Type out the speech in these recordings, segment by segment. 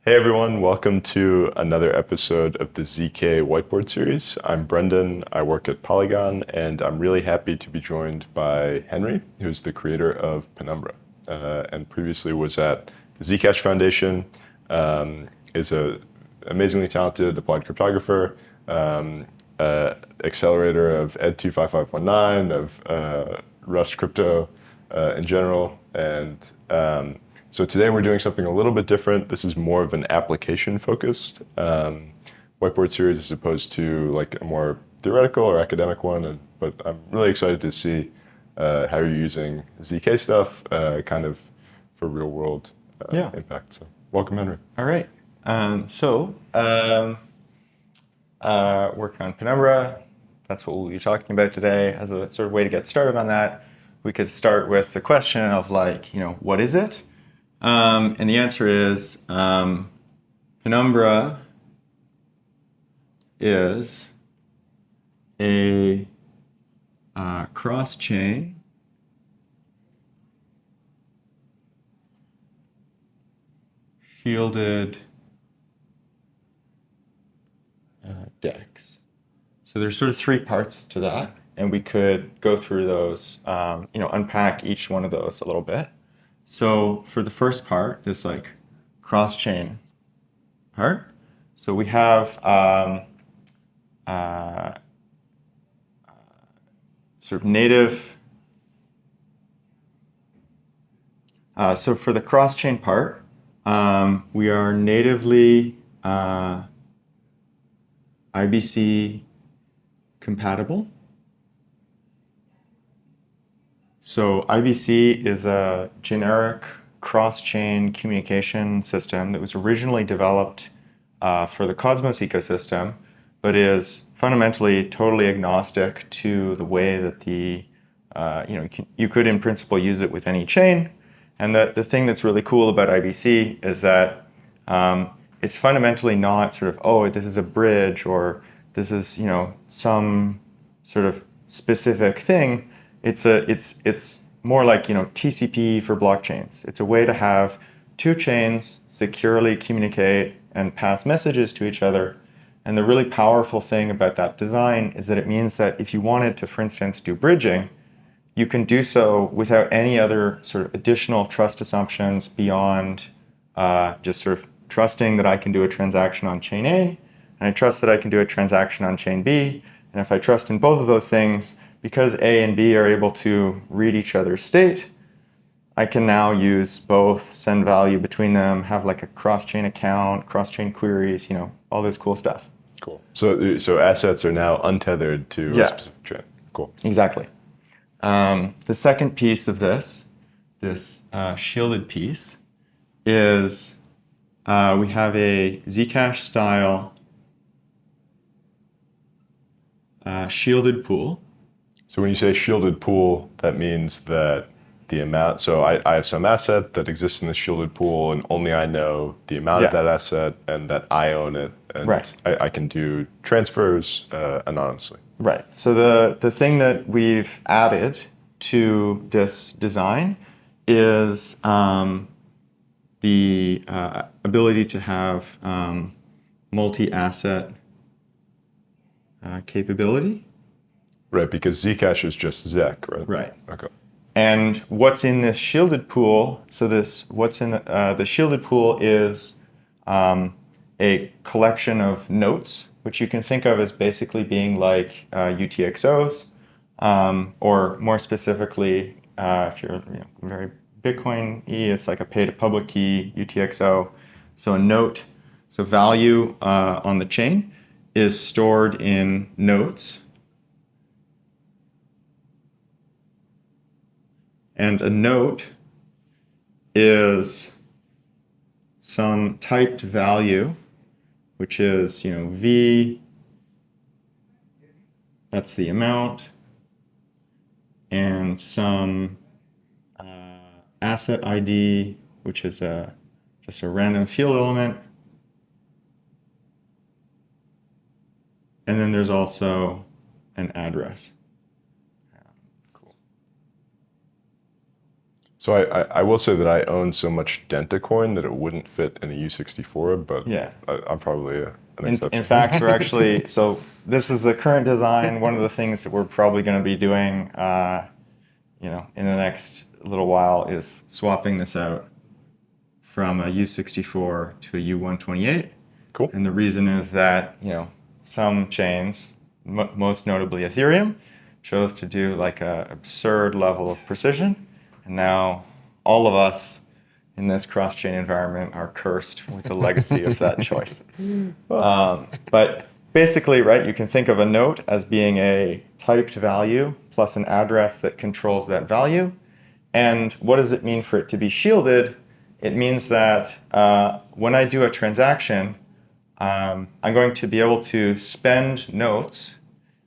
Hey everyone, welcome to another episode of the ZK Whiteboard series. I'm Brendan, I work at Polygon, and I'm really happy to be joined by Henry, who's the creator of Penumbra, and previously was at the Zcash Foundation, is a amazingly talented applied cryptographer, accelerator of Ed25519, of Rust crypto in general, and so today we're doing something a little bit different. This is more of an application-focused whiteboard series as opposed to like a more theoretical or academic one. But I'm really excited to see how you're using ZK stuff kind of for real-world Yeah. impact. So welcome, Henry. All right. Working on Penumbra. That's what we'll be talking about today. As a sort of way to get started on that, we could start with the question of what is it? And the answer is Penumbra is a cross-chain shielded DEX. So there's sort of three parts to that, and we could go through those, unpack each one of those a little bit. So for the first part, this cross-chain part, so we have sort of native. So for the cross-chain part, we are natively IBC compatible. So IBC is a generic cross-chain communication system that was originally developed for the Cosmos ecosystem, but is fundamentally totally agnostic to the way that you could in principle use it with any chain. And the thing that's really cool about IBC is that it's fundamentally not sort of, oh, this is a bridge or this is, some sort of specific thing. It's more like, TCP for blockchains. It's a way to have two chains securely communicate and pass messages to each other. And the really powerful thing about that design is that it means that if you wanted to, for instance, do bridging, you can do so without any other sort of additional trust assumptions beyond just sort of trusting that I can do a transaction on chain A, and I trust that I can do a transaction on chain B. And if I trust in both of those things, because A and B are able to read each other's state, I can now use both, send value between them, have like a cross-chain account, cross-chain queries, all this cool stuff. Cool. So assets are now untethered to a specific chain. Cool. Exactly. The second piece of this shielded piece, is we have a Zcash style shielded pool. So when you say shielded pool, that means that the amount, so I have some asset that exists in the shielded pool and only I know the amount of that asset and that I own it. And right. I can do transfers anonymously. Right. So the thing that we've added to this design is the ability to have multi-asset capability. Right, because Zcash is just Zec, right? Right. Okay. And what's in this shielded pool, what's in the shielded pool is a collection of notes, which you can think of as basically being like UTXOs, or more specifically, if you're very Bitcoin-y, it's like a pay-to-public key UTXO. So a note, so value on the chain is stored in notes. And a note is some typed value, which is, V, that's the amount, and some asset ID, which is just a random field element. And then there's also an address. So I will say that I own so much Dentacoin that it wouldn't fit in a U64, but Yeah. I'm probably an In exception. fact, we're actually, so this is the current design. One of the things that we're probably going to be doing, in the next little while is swapping this out from a U64 to a U128. Cool. And the reason is that, some chains, most notably Ethereum, chose to do like an absurd level of precision. And now all of us in this cross-chain environment are cursed with the legacy of that choice. But basically, right, you can think of a note as being a typed value plus an address that controls that value. And what does it mean for it to be shielded? It means that when I do a transaction, I'm going to be able to spend notes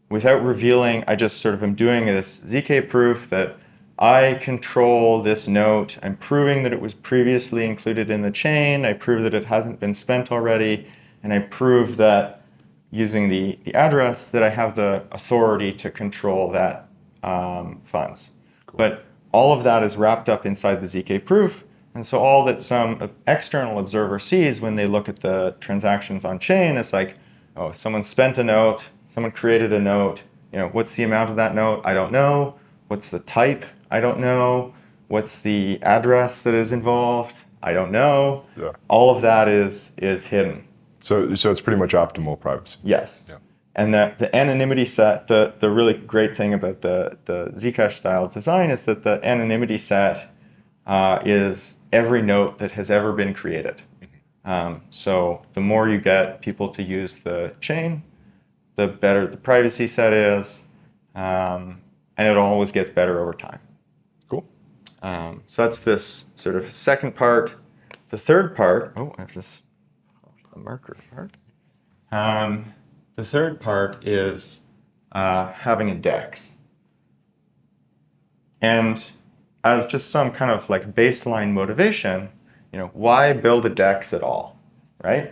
without revealing. I just sort of am doing this ZK proof that I control this note. I'm proving that it was previously included in the chain. I prove that it hasn't been spent already. And I prove that using the address that I have the authority to control that funds. Cool. But all of that is wrapped up inside the ZK proof. And so all that some external observer sees when they look at the transactions on chain is like, oh, someone spent a note, someone created a note. What's the amount of that note? I don't know. What's the type? I don't know. What's the address that is involved? I don't know. Yeah. All of that is hidden. So it's pretty much optimal privacy. Yes. Yeah. And the anonymity set, the really great thing about the Zcash style design is that the anonymity set is every note that has ever been created. So the more you get people to use the chain, the better the privacy set is, and it always gets better over time. Cool. So that's this sort of second part. The third part, I have this the marker part. The third part is having a DEX. And as just some kind of like baseline motivation, why build a DEX at all, right?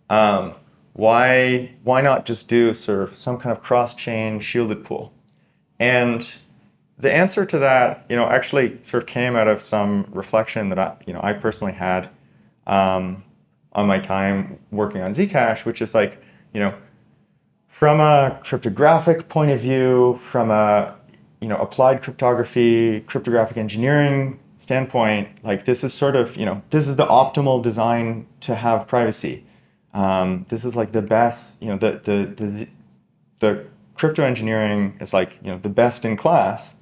Why not just do sort of some kind of cross-chain shielded pool? And the answer to that, actually sort of came out of some reflection that I personally had on my time working on Zcash, which is like, from a cryptographic point of view, from a applied cryptographic engineering standpoint, like this is sort of, this is the optimal design to have privacy. This is like the best, the crypto engineering is like, the best in class.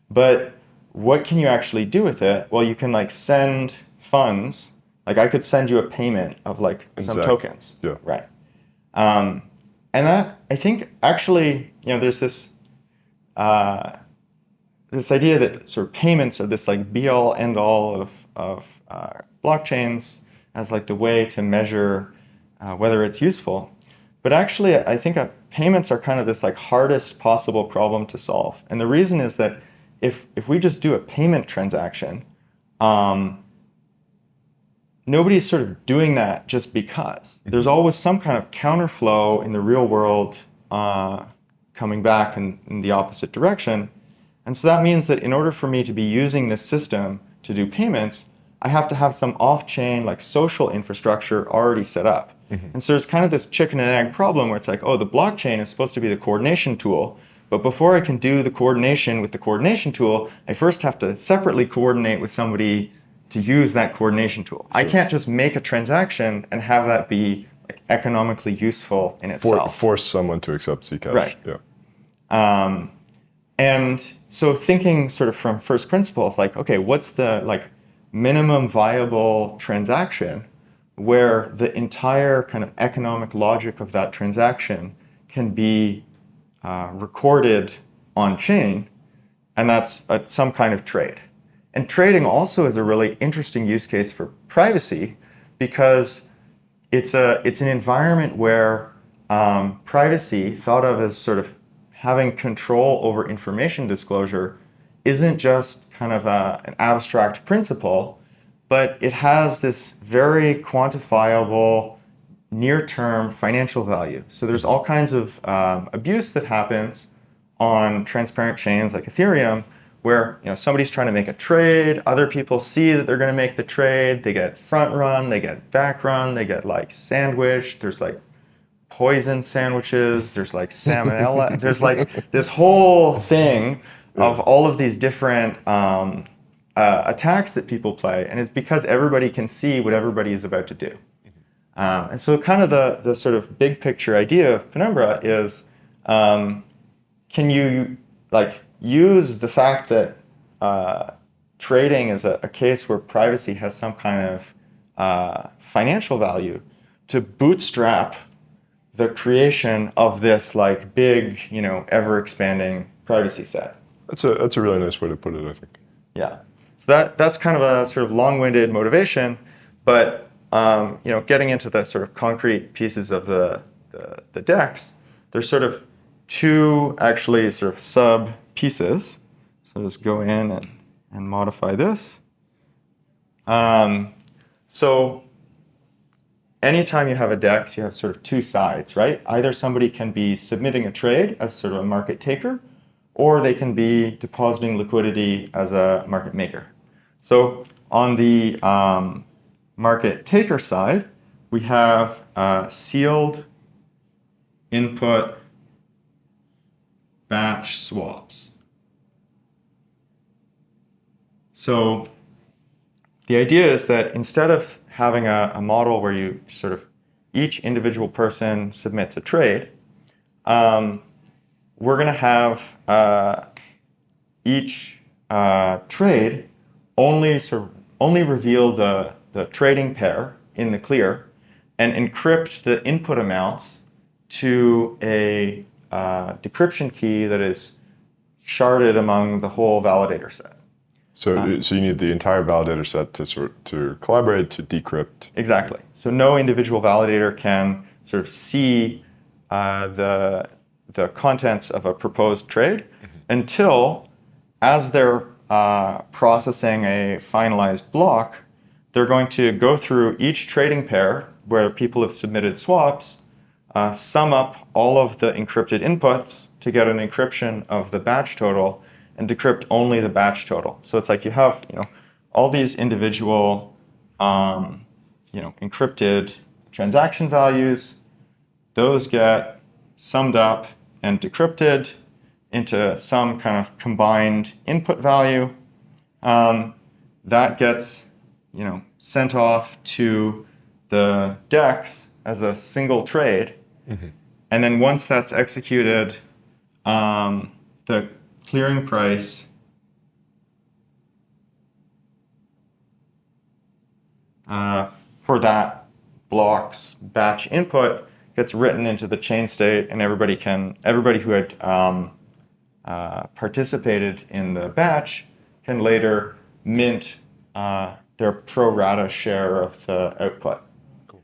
But what can you actually do with it? Well, you can like send funds. Like I could send you a payment of like some tokens. Yeah. Right. And that, I think actually, there's this this idea that sort of payments are this like be all end all of blockchains as like the way to measure whether it's useful. But actually, I think payments are kind of this like hardest possible problem to solve. And the reason is that if we just do a payment transaction, nobody's sort of doing that just because. There's always some kind of counterflow in the real world coming back in the opposite direction. And so that means that in order for me to be using this system to do payments, I have to have some off-chain like social infrastructure already set up. Mm-hmm. And so there's kind of this chicken and egg problem where it's like, oh, the blockchain is supposed to be the coordination tool. But before I can do the coordination with the coordination tool, I first have to separately coordinate with somebody to use that coordination tool. Sure. I can't just make a transaction and have that be like economically useful in itself. Force someone to accept Zcash. Right. Yeah. And so thinking sort of from first principles, like, okay, what's the like minimum viable transaction where the entire kind of economic logic of that transaction can be recorded on chain, and that's some kind of trade. And trading also is a really interesting use case for privacy because it's an environment where privacy, thought of as sort of having control over information disclosure, isn't just kind of an abstract principle, but it has this very quantifiable near-term financial value. So there's all kinds of abuse that happens on transparent chains like Ethereum where somebody's trying to make a trade, other people see that they're going to make the trade, they get front run, they get back run, they get like sandwiched, there's like poison sandwiches, there's like salmonella, there's like this whole thing of all of these different attacks that people play, and it's because everybody can see what everybody is about to do. And so kind of the sort of big picture idea of Penumbra is, can you like use the fact that trading is a case where privacy has some kind of financial value to bootstrap the creation of this like big, ever expanding privacy set. That's a really nice way to put it, I think. Yeah. So that's kind of a sort of long-winded motivation, but getting into the sort of concrete pieces of the DEX, there's sort of two actually sort of sub pieces. So just go in and modify this. So anytime you have a DEX, you have sort of two sides, right? Either somebody can be submitting a trade as sort of a market taker, or they can be depositing liquidity as a market maker. So on the market taker side, we have sealed input batch swaps. So the idea is that instead of having a model where you sort of each individual person submits a trade, we're going to have each trade only reveal the trading pair in the clear and encrypt the input amounts to a decryption key that is sharded among the whole validator set. So you need the entire validator set to collaborate, to decrypt. Exactly. So no individual validator can sort of see the contents of a proposed trade until, as they're processing a finalized block, they're going to go through each trading pair where people have submitted swaps, sum up all of the encrypted inputs to get an encryption of the batch total, and decrypt only the batch total. So it's like you have all these individual encrypted transaction values. Those get summed up and decrypted into some kind of combined input value. That gets sent off to the DEX as a single trade. Mm-hmm. And then once that's executed, the clearing price for that block's batch input gets written into the chain state, and everybody who had participated in the batch can later mint their pro rata share of the output. Cool.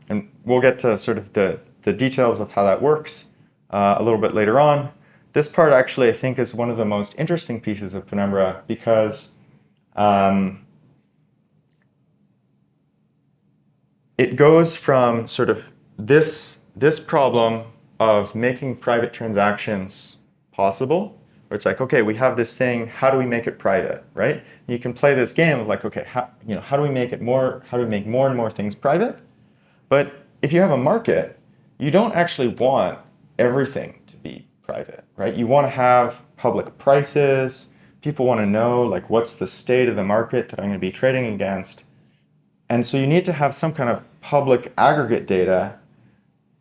And we'll get to sort of the details of how that works a little bit later on. This part actually, I think, is one of the most interesting pieces of Penumbra because it goes from sort of this problem of making private transactions possible, where it's like, okay, we have this thing, how do we make it private, right? And you can play this game of like, okay, how do we make more and more things private? But if you have a market, you don't actually want everything to be private, right? You want to have public prices. People want to know like what's the state of the market that I'm going to be trading against. And so you need to have some kind of public aggregate data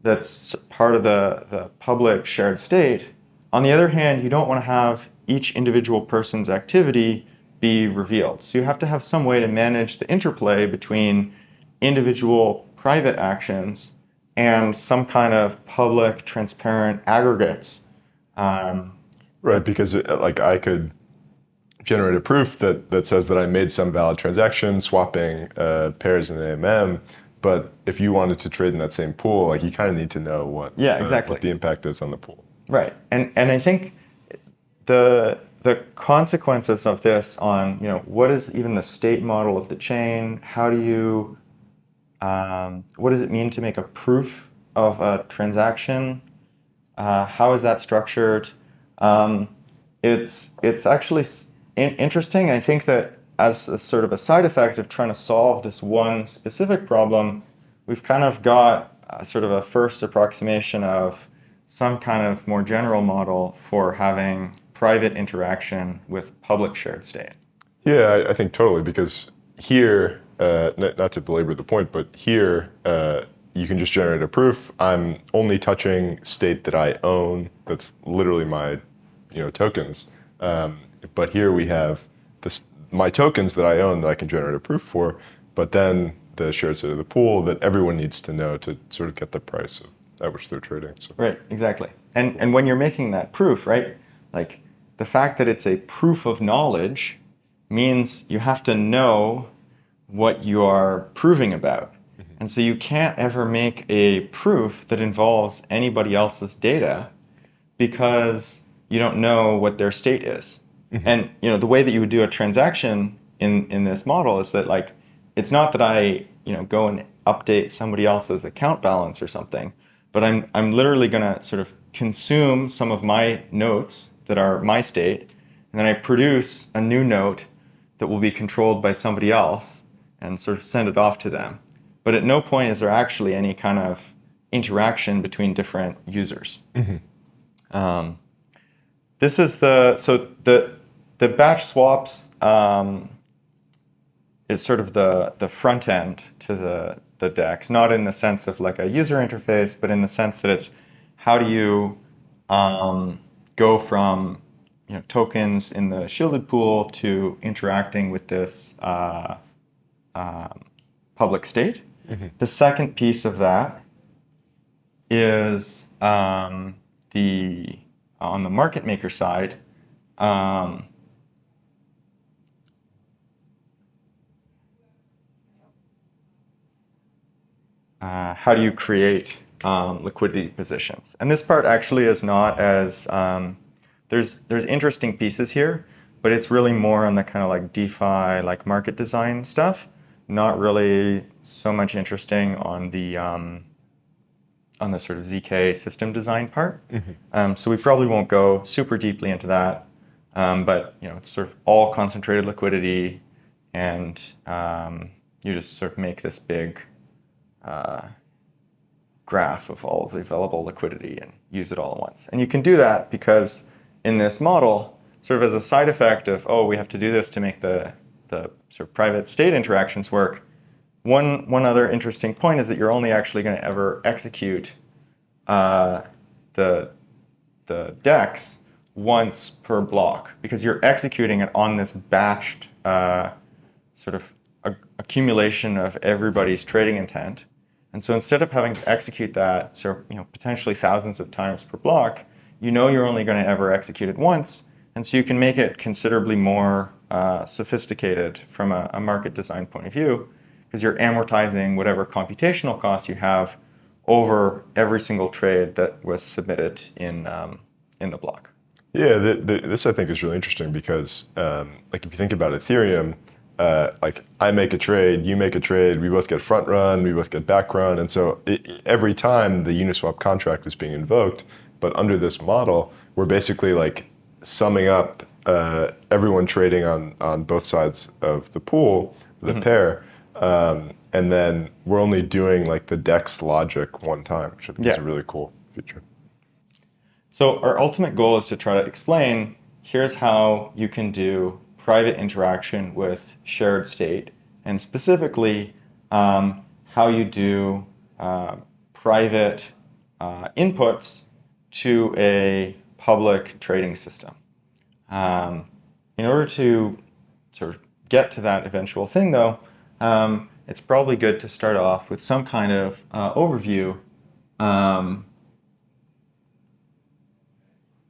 that's part of the public shared state. On the other hand, you don't want to have each individual person's activity be revealed. So you have to have some way to manage the interplay between individual private actions and some kind of public, transparent aggregates. Right, because I could generate a proof that says that I made some valid transaction swapping pairs in AMM, but if you wanted to trade in that same pool, like you kind of need to know what the impact is on the pool. Right, and I think the consequences of this on what is even the state model of the chain? How do you what does it mean to make a proof of a transaction? How is that structured? it's actually interesting. I think that as a sort of a side effect of trying to solve this one specific problem, we've kind of got sort of a first approximation of some kind of more general model for having private interaction with public shared state. Yeah, I think totally, because here, not to belabor the point, but here you can just generate a proof. I'm only touching state that I own. That's literally my, tokens. But here we have my tokens that I own that I can generate a proof for, but then the shared state of the pool that everyone needs to know to sort of get the price at which they're trading. So. Right, exactly. And when you're making that proof, right, like the fact that it's a proof of knowledge means you have to know what you are proving about. And so you can't ever make a proof that involves anybody else's data because you don't know what their state is. And the way that you would do a transaction in this model is that, like, it's not that I go and update somebody else's account balance or something, but I'm literally going to sort of consume some of my notes that are my state, and then I produce a new note that will be controlled by somebody else and sort of send it off to them. But at no point is there actually any kind of interaction between different users. This is the batch swaps is sort of the front end to the DEX, not in the sense of like a user interface, but in the sense that it's how do you go from tokens in the shielded pool to interacting with this public state. The second piece of that is on the market maker side. How do you create liquidity positions? And this part actually is not as there's interesting pieces here, but it's really more on the kind of like DeFi, like market design stuff. Not really so much interesting on the sort of ZK system design part. So we probably won't go super deeply into that. But it's sort of all concentrated liquidity, and you just sort of make this big graph of all of the available liquidity and use it all at once. And you can do that because in this model, sort of as a side effect of, we have to do this to make the sort of private state interactions work. One other interesting point is that you're only actually going to ever execute the DEX once per block, because you're executing it on this batched sort of accumulation of everybody's trading intent. And so instead of having to execute that potentially thousands of times per block, you're only going to ever execute it once. And so you can make it considerably more sophisticated from a market design point of view, because you're amortizing whatever computational costs you have over every single trade that was submitted in the block. Yeah, this I think is really interesting because, like, if you think about Ethereum, like I make a trade, you make a trade, we both get front run, we both get back run, and so every time the Uniswap contract is being invoked, but under this model, we're basically like summing up everyone trading on both sides of the pool, the pair, and then we're only doing like the DEX logic one time, which I think is a really cool feature. So our ultimate goal is to try to explain, here's how you can do private interaction with shared state, and specifically how you do private inputs to a public trading system. In order to sort of get to that eventual thing, though, it's probably good to start off with some kind of overview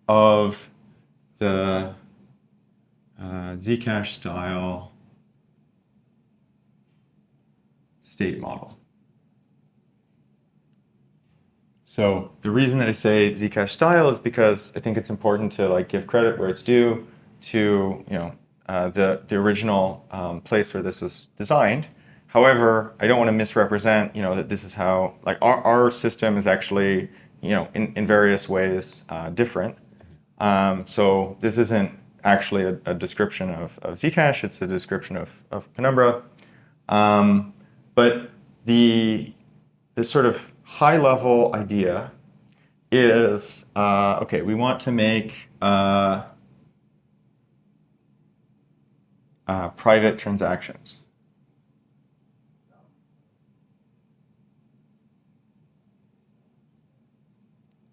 of the Zcash style state model. So the reason that I say Zcash style is because I think it's important to like give credit where it's due to the original place where this was designed. However, I don't want to misrepresent that this is how like our system is actually in various ways different. So this isn't actually a description of Zcash, it's a description of Penumbra. But the sort of high-level idea is, okay, we want to make private transactions.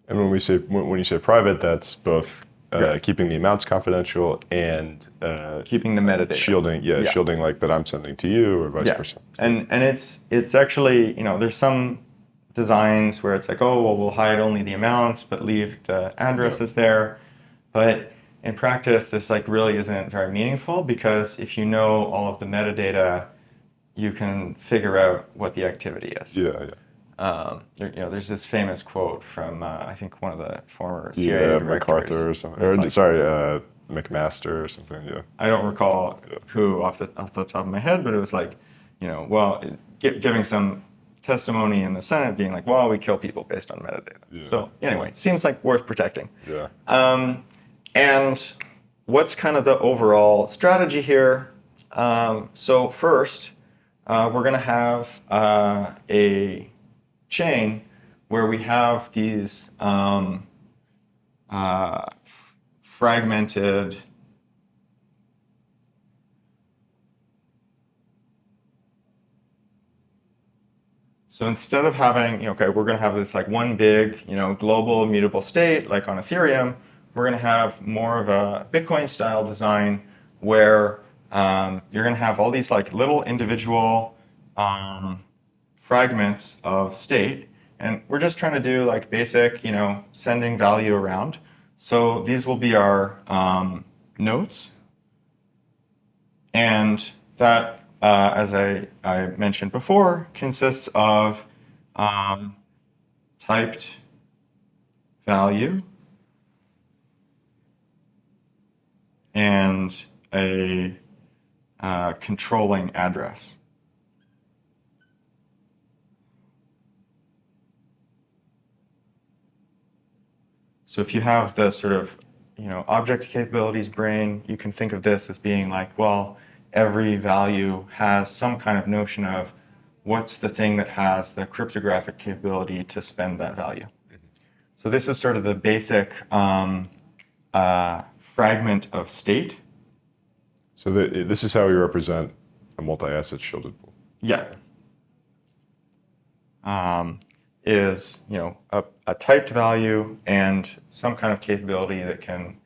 And when you say private, that's both Yeah. keeping the amounts confidential and Keeping the metadata. shielding like that I'm sending to you or vice versa. And it's actually, there's some designs where it's like, oh, well, we'll hide only the amounts but leave the addresses there. But in practice, this like really isn't very meaningful, because if you know all of the metadata, you can figure out what the activity is. There's this famous quote from I think one of the former CIA directors. MacArthur or something. Or, sorry, McMaster or something. Yeah. I don't recall who off the top of my head, but it was like, giving some testimony in the Senate, being like, well, we kill people based on metadata. Yeah. So anyway, it seems like worth protecting. Yeah. And what's kind of the overall strategy here? So first, we're going to have a chain where we have these fragmented so instead of having, okay, we're going to have this like one big, global immutable state like on Ethereum, we're going to have more of a Bitcoin style design where you're going to have all these like little individual fragments of state, and we're just trying to do like basic, sending value around. So these will be our nodes, and that, as I mentioned before, consists of typed value and a controlling address. So if you have the sort of, object capabilities brain, you can think of this as being like, well, every value has some kind of notion of what's the thing that has the cryptographic capability to spend that value. So this is sort of the basic fragment of state. So this is how we represent a multi-asset shielded pool. Yeah. Is a typed value and some kind of capability that can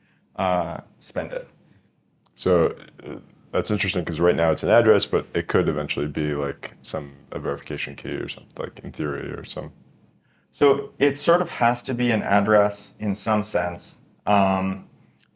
spend it. So that's interesting, because right now it's an address, but it could eventually be like a verification key or something, like in theory or some. So it sort of has to be an address in some sense. What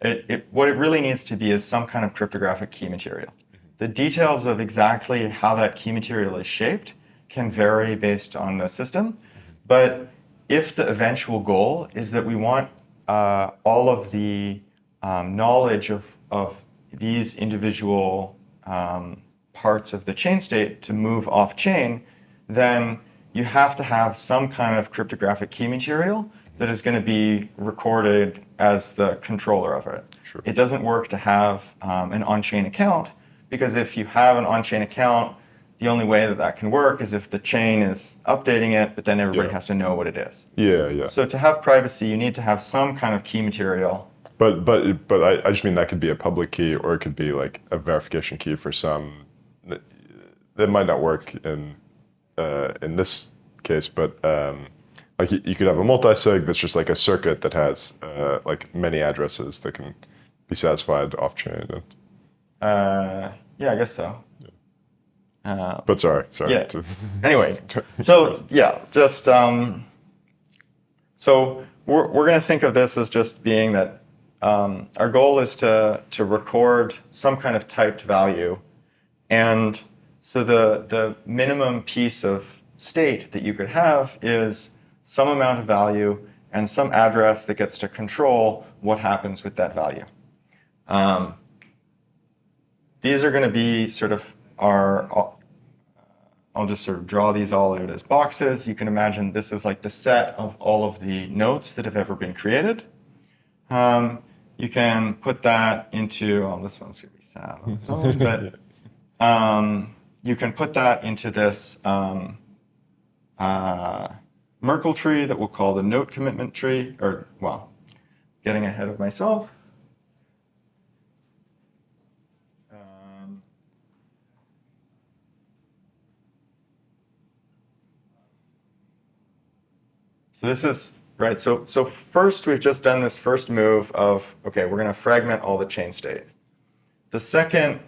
it really needs to be is some kind of cryptographic key material. The details of exactly how that key material is shaped can vary based on the system. But if the eventual goal is that we want all of the knowledge of these individual parts of the chain state to move off chain, then you have to have some kind of cryptographic key material that is going to be recorded as the controller of it. Sure. It doesn't work to have an on-chain account, because if you have an on-chain account, the only way that can work is if the chain is updating it, but then everybody has to know what it is. Yeah. So to have privacy, you need to have some kind of key material. But I just mean that could be a public key, or it could be like a verification key for some. That might not work in this case, but like you could have a multi-sig that's just like a circuit that has like many addresses that can be satisfied off-chain. Yeah, I guess so. But sorry. Yeah. Anyway, so yeah, just so we're going to think of this as just being that our goal is to record some kind of typed value, and so the minimum piece of state that you could have is some amount of value and some address that gets to control what happens with that value. These are going to be sort of I'll just sort of draw these all out as boxes. You can imagine this is like the set of all of the notes that have ever been created. you can put that into, oh, this one's going to be sad on its own, but you can put that into this Merkle tree that we'll call the note commitment tree, or, well, getting ahead of myself. So this is, right, so first we've just done this first move of, okay, we're going to fragment all the chain state. The second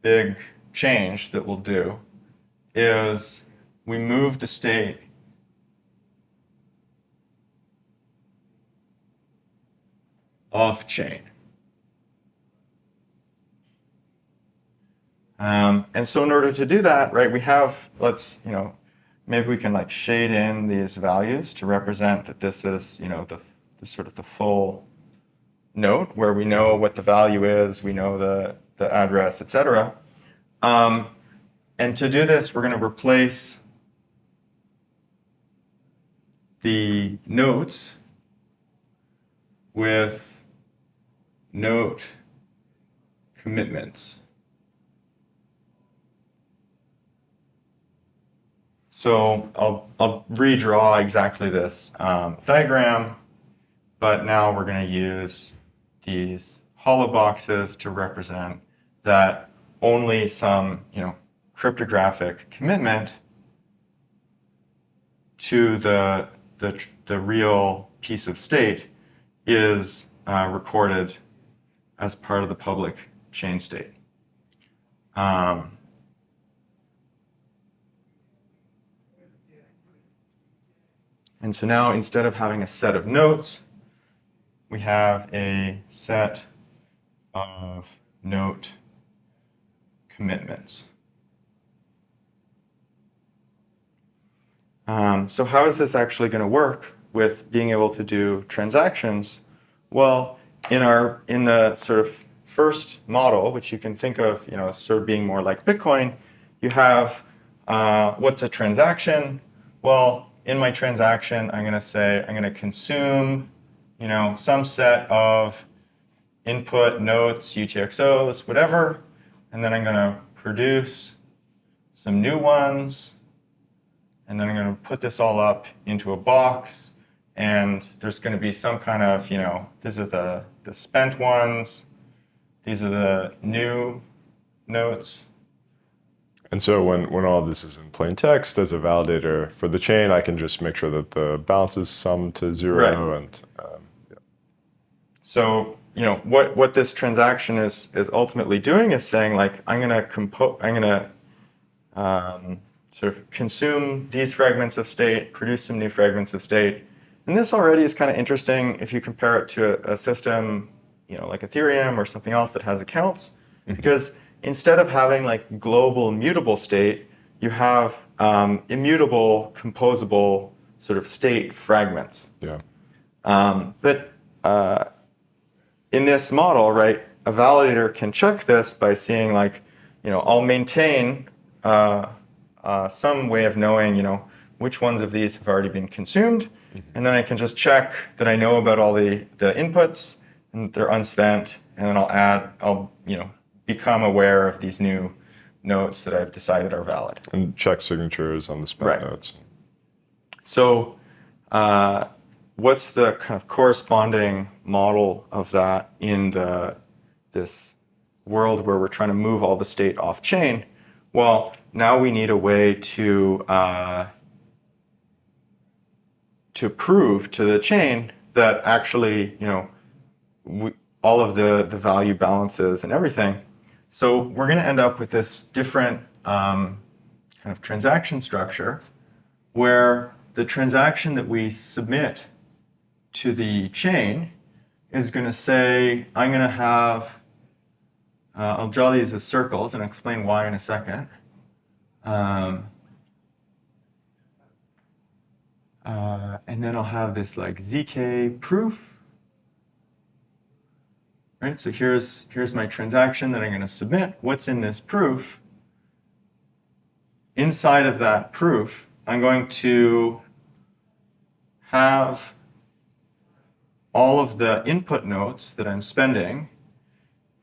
big change that we'll do is we move the state off chain. And so in order to do that, right, we have, let's, maybe we can like shade in these values to represent that this is, the sort of the full note where we know what the value is, we know the address, etc. And to do this, we're going to replace the notes with note commitments. So I'll redraw exactly this diagram, but now we're going to use these hollow boxes to represent that only some, cryptographic commitment to the real piece of state is recorded as part of the public chain state. And so now, instead of having a set of notes, we have a set of note commitments. So how is this actually going to work with being able to do transactions? Well, in the sort of first model, which you can think of, sort of being more like Bitcoin, you have what's a transaction? Well, in my transaction, I'm going to say I'm going to consume, some set of input notes, UTXOs, whatever, and then I'm going to produce some new ones, and then I'm going to put this all up into a box, and there's going to be some kind of, these are the spent ones, these are the new notes. And so when all this is in plain text as a validator for the chain, I can just make sure that the balance is summed to zero. Right. And yeah. So what this transaction is ultimately doing is saying, like, I'm gonna sort of consume these fragments of state, produce some new fragments of state, and this already is kind of interesting if you compare it to a system, like Ethereum or something else that has accounts, because instead of having like global mutable state, you have immutable, composable sort of state fragments. Yeah. But in this model, right, a validator can check this by seeing, like, I'll maintain some way of knowing, which ones of these have already been consumed, and then I can just check that I know about all the inputs and they're unspent, and then I'll become aware of these new notes that I've decided are valid. And check signatures on the spent notes. So what's the kind of corresponding model of that in this world where we're trying to move all the state off chain? Well, now we need a way to prove to the chain that actually, all of the value balances and everything. So we're going to end up with this different kind of transaction structure where the transaction that we submit to the chain is going to say, I'm going to have, I'll draw these as circles and explain why in a second. And then I'll have this like ZK proof. Right, so here's my transaction that I'm going to submit. What's in this proof? Inside of that proof, I'm going to have all of the input notes that I'm spending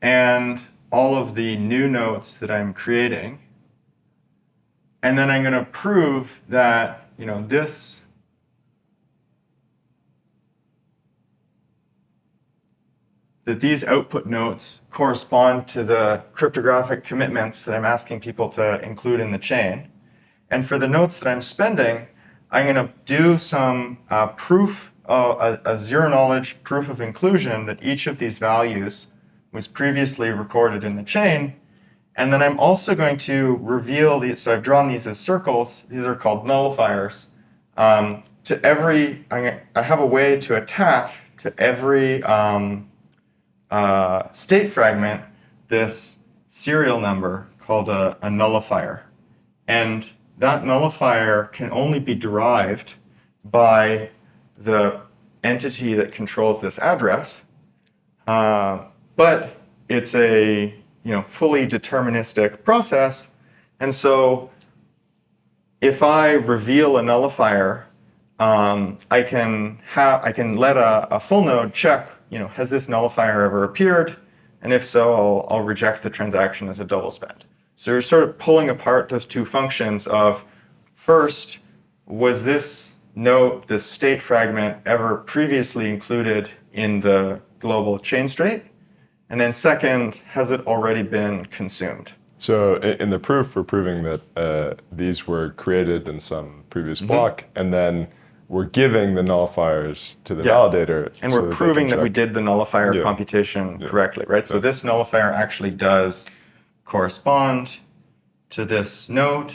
and all of the new notes that I'm creating. And then I'm going to prove that, that these output notes correspond to the cryptographic commitments that I'm asking people to include in the chain. And for the notes that I'm spending, I'm going to do some proof, a zero-knowledge proof of inclusion that each of these values was previously recorded in the chain. And then I'm also going to reveal these, so I've drawn these as circles, these are called nullifiers. To every, I have a way to attach to every state fragment this serial number called a nullifier. And that nullifier can only be derived by the entity that controls this address, but it's a fully deterministic process. And so if I reveal a nullifier, I can let a full node check, has this nullifier ever appeared? And if so, I'll reject the transaction as a double spend. So you're sort of pulling apart those two functions of, first, was this note, this state fragment, ever previously included in the global chain state? And then second, has it already been consumed? So in the proof, we're proving that these were created in some previous block, and then we're giving the nullifiers to the validator. And we're proving that we did the nullifier computation correctly, right? So this nullifier actually does correspond to this note,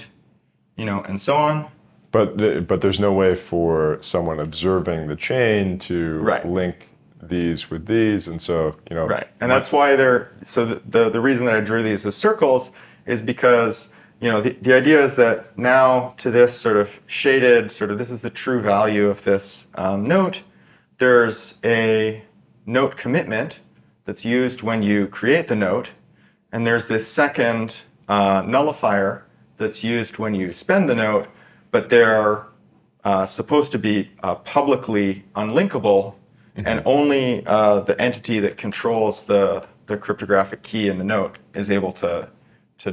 and so on. But there's no way for someone observing the chain to link these with these, and so right. And that's why the reason that I drew these as circles is because the idea is that now to this sort of shaded this is the true value of this note. There's a note commitment that's used when you create the note, and there's this second nullifier that's used when you spend the note, but they're supposed to be publicly unlinkable. And only the entity that controls the cryptographic key in the note is able to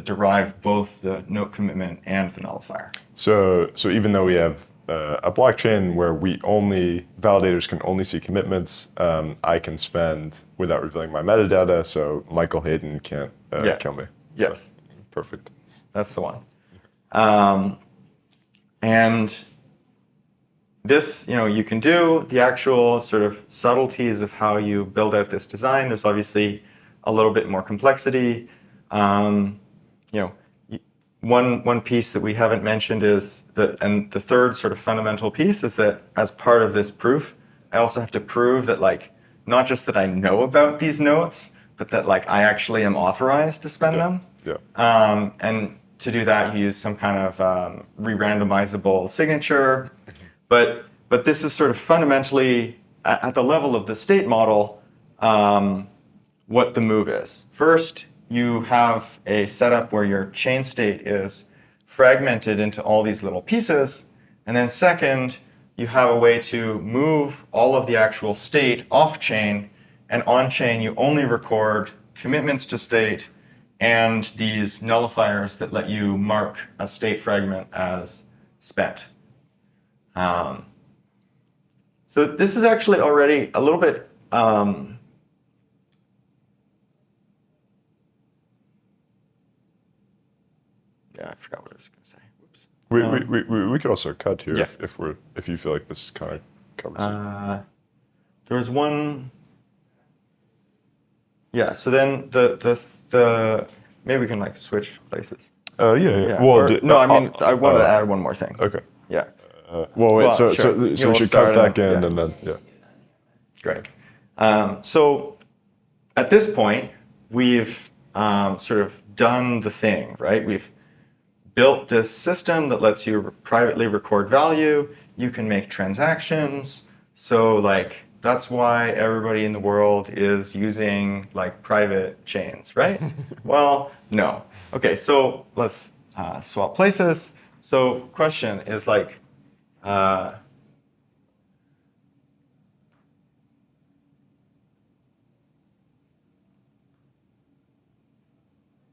derive both the note commitment and the nullifier. So even though we have a blockchain where validators can only see commitments, I can spend without revealing my metadata, so Michael Hayden can't kill me. Yes. So, perfect. That's the one. And this, you can do the actual sort of subtleties of how you build out this design. There's obviously a little bit more complexity. One piece that we haven't mentioned is and the third sort of fundamental piece is that as part of this proof, I also have to prove that not just that I know about these notes, but that I actually am authorized to spend them. Yeah. And to do that, you use some kind of re-randomizable signature. But this is sort of fundamentally, at the level of the state model, what the move is. First, you have a setup where your chain state is fragmented into all these little pieces. And then second, you have a way to move all of the actual state off-chain. And on-chain, you only record commitments to state and these nullifiers that let you mark a state fragment as spent. So this is actually already a little bit I forgot what I was going to say. Whoops. We could also cut here if you feel like this kind of covers it. There was one. Yeah. So then the maybe we can switch places. Yeah. Well, I wanted to add one more thing. Okay. Yeah. So we should cut back in and then Great. So at this point, we've sort of done the thing, right? We've built this system that lets you privately record value. You can make transactions. So that's why everybody in the world is using private chains, right? Well, no. Okay, so let's swap places. So question is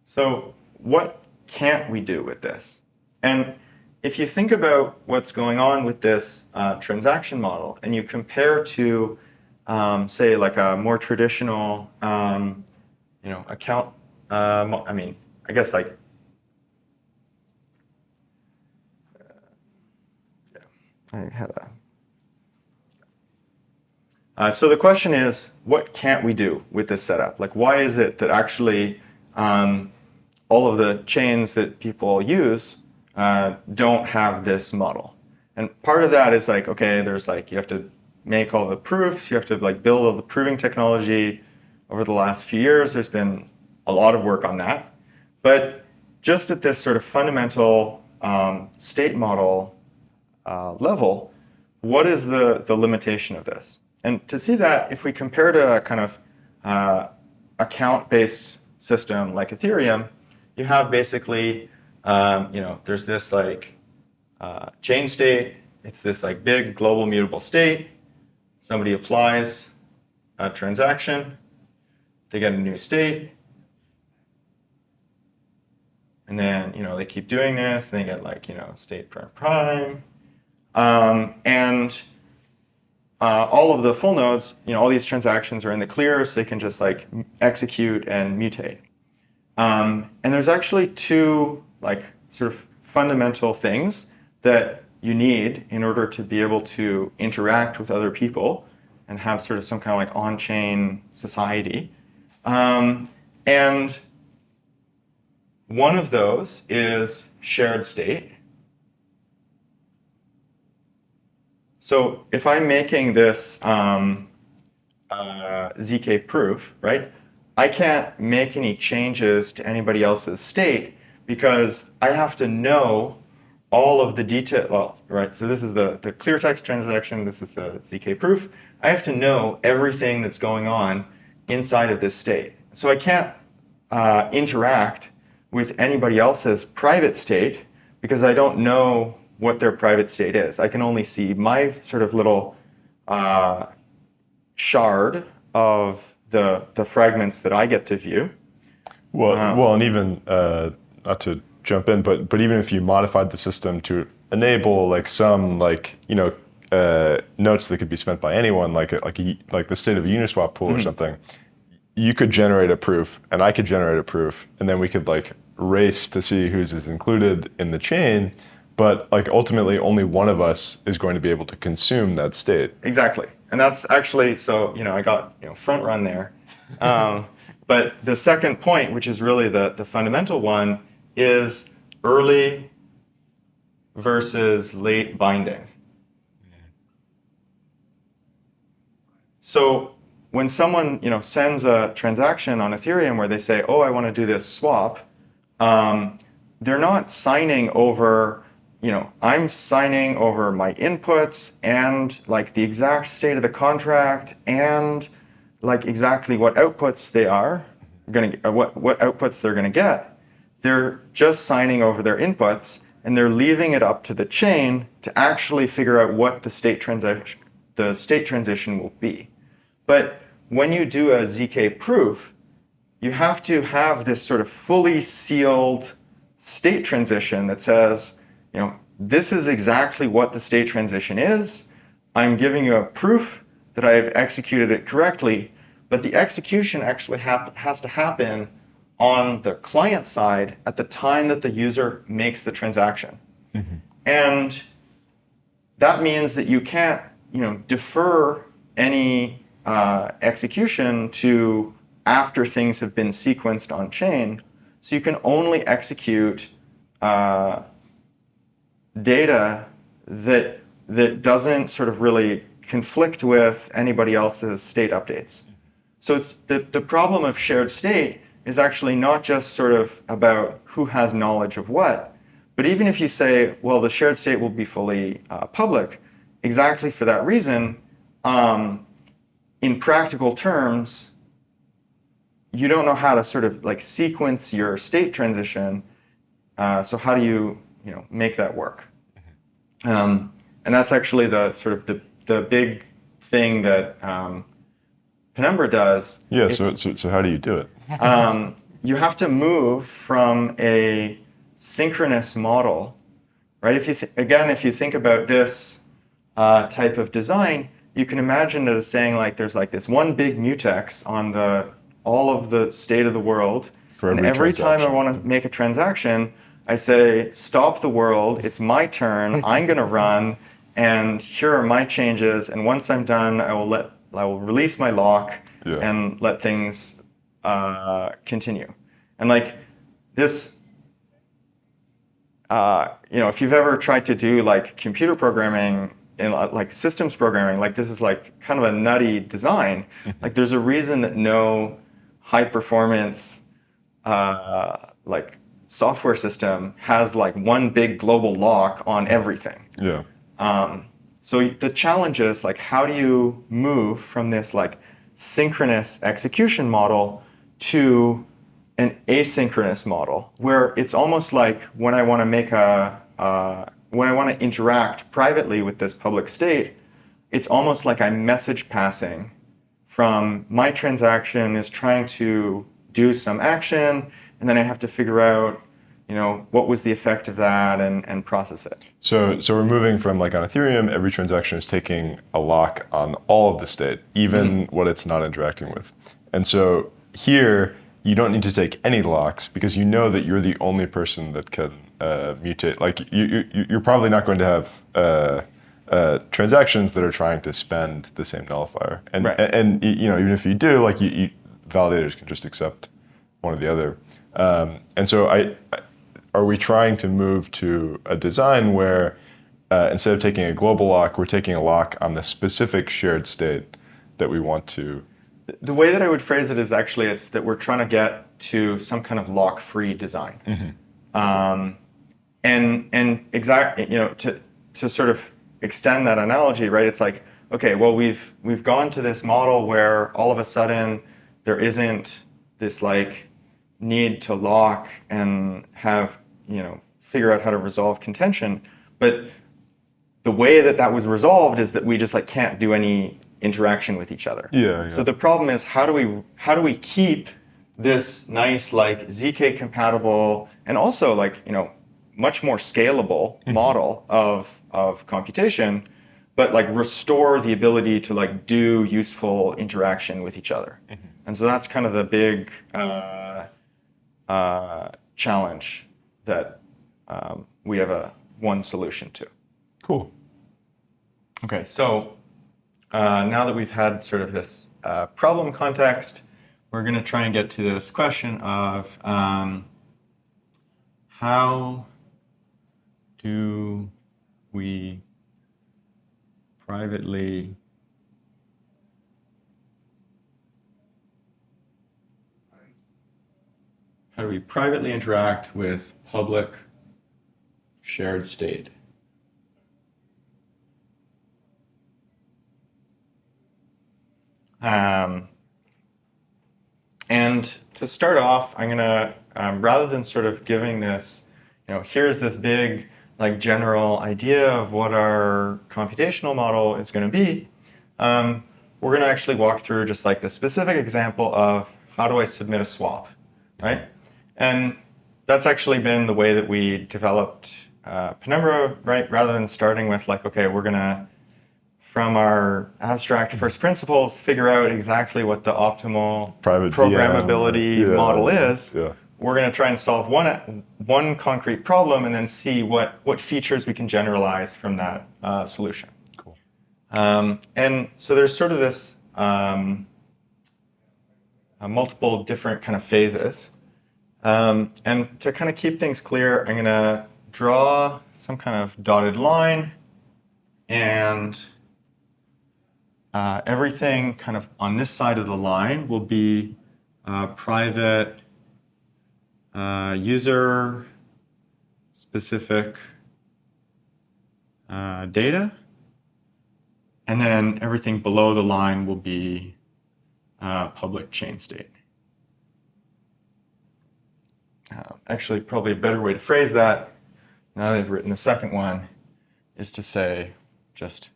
So what can't we do with this? And if you think about what's going on with this transaction model, and you compare to, say, like a more traditional, account. I mean, I guess like. I had a. So the question is, what can't we do with this setup? Like, why is it that actually all of the chains that people use don't have this model? And part of that is like, okay, there's like, you have to make all the proofs, you have to like build all the proving technology. Over the last few years, there's been a lot of work on that. But just at this sort of fundamental state model level, what is the limitation of this? And to see that, if we compare to a kind of account-based system like Ethereum, you have basically, there's this like chain state. It's this like big global mutable state. Somebody applies a transaction, they get a new state, and then they keep doing this. And they get like state prime. And all of the full nodes, all these transactions are in the clear, so they can just like execute and mutate. And there's actually two like sort of fundamental things that you need in order to be able to interact with other people and have sort of some kind of like on-chain society. And one of those is shared state. So if I'm making this ZK proof, right, I can't make any changes to anybody else's state because I have to know all of the detail. Well, right, so this is the clear text transaction. This is the ZK proof. I have to know everything that's going on inside of this state. So I can't interact with anybody else's private state because I don't know what their private state is. I can only see my sort of little shard of the fragments that I get to view. Well, and even not to jump in, but even if you modified the system to enable like some like notes that could be spent by anyone, like the state of a Uniswap pool or something, you could generate a proof, and I could generate a proof, and then we could like race to see whose is included in the chain. But like ultimately, only one of us is going to be able to consume that state. Exactly, and that's actually so. I got front run there, but the second point, which is really the fundamental one, is early versus late binding. So when someone sends a transaction on Ethereum where they say, "Oh, I want to do this swap," they're not signing over. I'm signing over my inputs and like the exact state of the contract and like exactly what outputs they are going to what outputs they're going to get. They're just signing over their inputs, and they're leaving it up to the chain to actually figure out what the state transition will be. But when you do a ZK proof, you have to have this sort of fully sealed state transition that says, this is exactly what the state transition is. I'm giving you a proof that I have executed it correctly, but the execution actually has to happen on the client side at the time that the user makes the transaction. Mm-hmm. And that means that you can't, defer any execution to after things have been sequenced on chain. So you can only execute data that doesn't sort of really conflict with anybody else's state updates. So it's the problem of shared state is actually not just sort of about who has knowledge of what, but even if you say, well, the shared state will be fully public, exactly for that reason, in practical terms, you don't know how to sort of like sequence your state transition. So how do you make that work? And that's actually the sort of the big thing that Penumbra does. Yeah. So how do you do it? you have to move from a synchronous model, right? If you think about this type of design, you can imagine it as saying like there's like this one big mutex on all of the state of the world, For and every time I want to make a transaction, I say stop the world. It's my turn. I'm going to run, and here are my changes. And once I'm done, I will release my lock and let things continue. And like this, if you've ever tried to do like computer programming and like systems programming, like this is like kind of a nutty design. Like there's a reason that no high performance like software system has like one big global lock on everything. Yeah. So the challenge is like, how do you move from this like synchronous execution model to an asynchronous model, where it's almost like when I want to make when I want to interact privately with this public state, it's almost like I'm message passing from my transaction is trying to do some action, and then I have to figure out, what was the effect of that and process it. So we're moving from like on Ethereum, every transaction is taking a lock on all of the state, even what it's not interacting with. And so here, you don't need to take any locks because you know that you're the only person that can mutate. Like you're probably not going to have transactions that are trying to spend the same nullifier. And and even if you do, like validators can just accept one or the other. And so are we trying to move to a design where instead of taking a global lock, we're taking a lock on the specific shared state that we want to? The way that I would phrase it is actually it's that we're trying to get to some kind of lock-free design. And exactly, to sort of extend that analogy, right? It's like, okay, well, we've gone to this model where all of a sudden there isn't this like need to lock and have, figure out how to resolve contention. But the way that was resolved is that we just like can't do any interaction with each other. Yeah. So the problem is how do we keep this nice like Zk compatible and also like much more scalable model of computation, but like restore the ability to like do useful interaction with each other. And so that's kind of the big challenge that we have one solution to. Cool. Okay, so now that we've had sort of this problem context, we're going to try and get to this question of how do we privately interact with public shared state? And to start off, I'm gonna rather than sort of giving this, here's this big like general idea of what our computational model is going to be, we're going to actually walk through just like the specific example of how do I submit a swap, right? And that's actually been the way that we developed Penumbra, right? Rather than starting with like, okay, we're going to, from our abstract first principles, figure out exactly what the optimal Private programmability VM, model is. Yeah. We're going to try and solve one concrete problem and then see what features we can generalize from that solution. Cool. And so there's sort of this multiple different kind of phases. And to kind of keep things clear, I'm going to draw some kind of dotted line, and everything kind of on this side of the line will be private user specific data, and then everything below the line will be public chain state. Actually, probably a better way to phrase that, now that I've written the second one, is to say just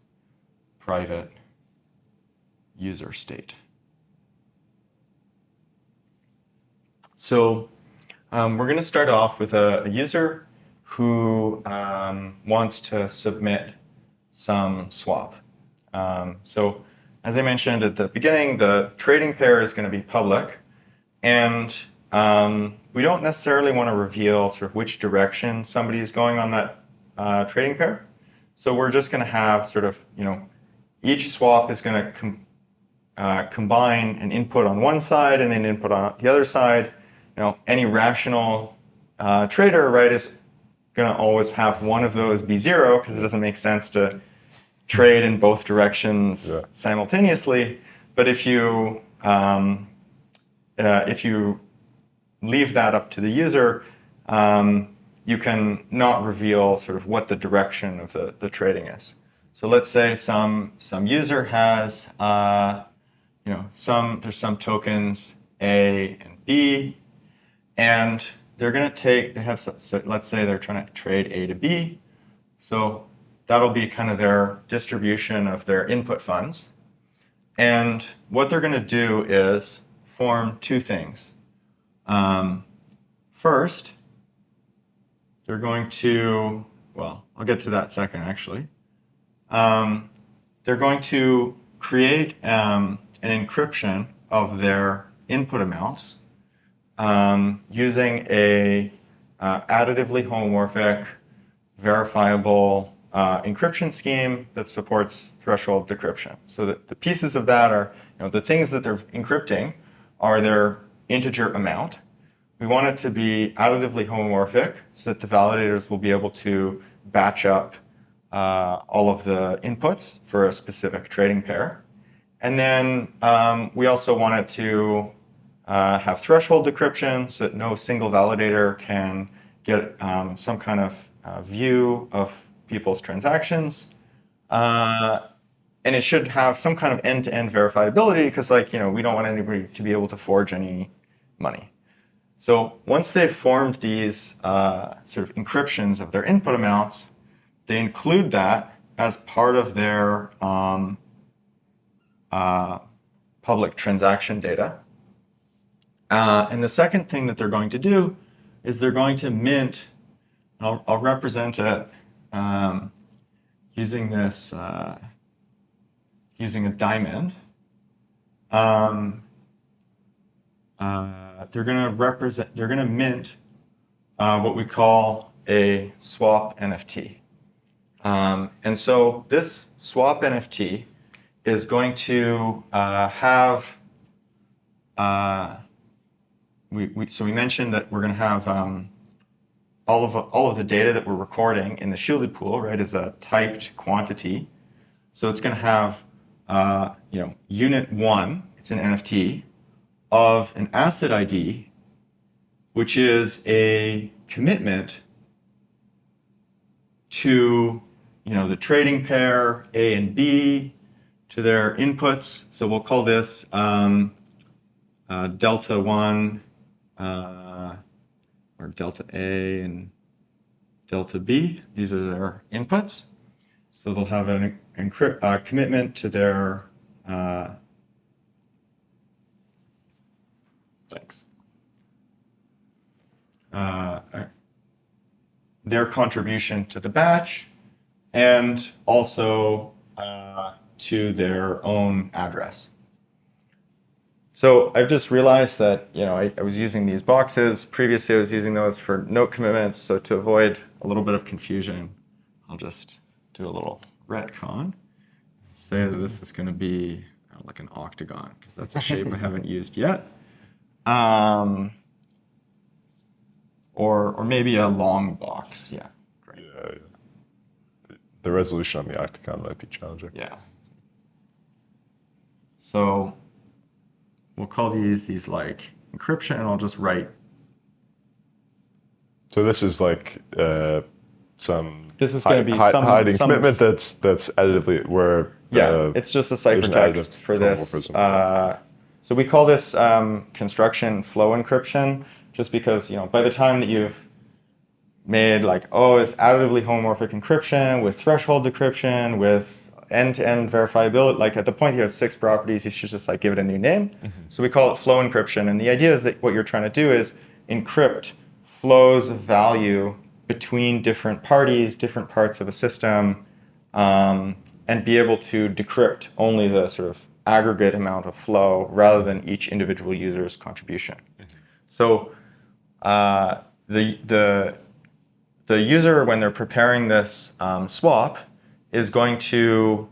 private user state. So we're going to start off with a user who wants to submit some swap. So as I mentioned at the beginning, the trading pair is going to be public, and we don't necessarily want to reveal sort of which direction somebody is going on that trading pair. So we're just going to have sort of, each swap is going to combine an input on one side and an input on the other side. Any rational trader, right, is going to always have one of those be zero because it doesn't make sense to trade in both directions simultaneously. But if you leave that up to the user, you can not reveal sort of what the direction of the trading is. So let's say some user has there's some tokens A and B, and they're going to so let's say they're trying to trade A to B. So that'll be kind of their distribution of their input funds. And what they're going to do is form two things. First, they're going to, well, I'll get to that second actually. They're going to create an encryption of their input amounts using a additively homomorphic, verifiable encryption scheme that supports threshold decryption. So the pieces of that are, the things that they're encrypting are their integer amount. We want it to be additively homomorphic so that the validators will be able to batch up all of the inputs for a specific trading pair. And then we also want it to have threshold decryption so that no single validator can get some kind of view of people's transactions. And it should have some kind of end-to-end verifiability because, we don't want anybody to be able to forge any money. So once they've formed these sort of encryptions of their input amounts, they include that as part of their public transaction data. And the second thing that they're going to do is they're going to mint, I'll represent it using this, using a diamond. They're going to mint what we call a swap NFT. And so this swap NFT is going to have, so we mentioned that we're going to have all of the data that we're recording in the shielded pool, right, is a typed quantity. So it's going to have, unit 1, it's an NFT, of an asset ID, which is a commitment to, the trading pair A and B, to their inputs. So we'll call this delta 1, or delta A and delta B. These are their inputs. So they'll have an commitment to their their contribution to the batch, and also to their own address. So I've just realized that I was using these boxes. Previously I was using those for note commitments, so to avoid a little bit of confusion, I'll just do a little retcon. Say that this is going to be like an octagon, because that's a shape I haven't used yet. Or maybe a long box. Yeah, great. Yeah. The resolution on the octagon might be challenging. Yeah. So we'll call these like encryption, and I'll just write. So this is like some. This is going to be some hiding commitment that's additively where. It's just a ciphertext for this. So we call this construction flow encryption, just because by the time that you've made it's additively homomorphic encryption with threshold decryption with end-to-end verifiability. Like at the point you have 6 properties, you should just like give it a new name. So we call it flow encryption. And the idea is that what you're trying to do is encrypt flows of value between different parties, different parts of a system, and be able to decrypt only the sort of aggregate amount of flow rather than each individual user's contribution. So the user, when they're preparing this swap, is going to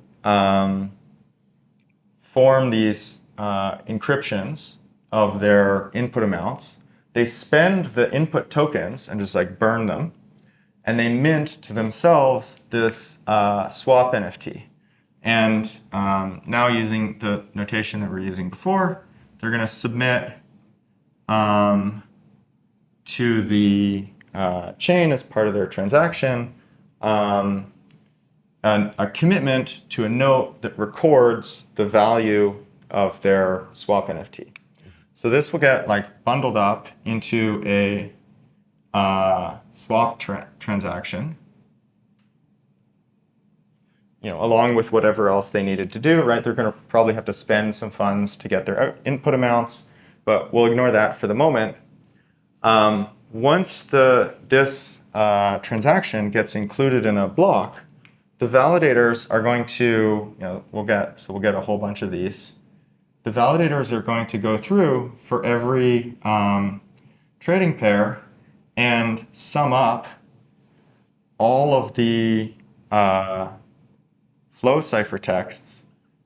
form these encryptions of their input amounts. They spend the input tokens and just like burn them, and they mint to themselves this swap NFT. And now using the notation that we were using before, they're going to submit to the chain as part of their transaction a commitment to a note that records the value of their swap NFT. So this will get like bundled up into a swap transaction, along with whatever else they needed to do, right? They're going to probably have to spend some funds to get their input amounts, but we'll ignore that for the moment. Once this transaction gets included in a block, the validators are going to, we'll get a whole bunch of these. The validators are going to go through for every trading pair and sum up all of the flow ciphertexts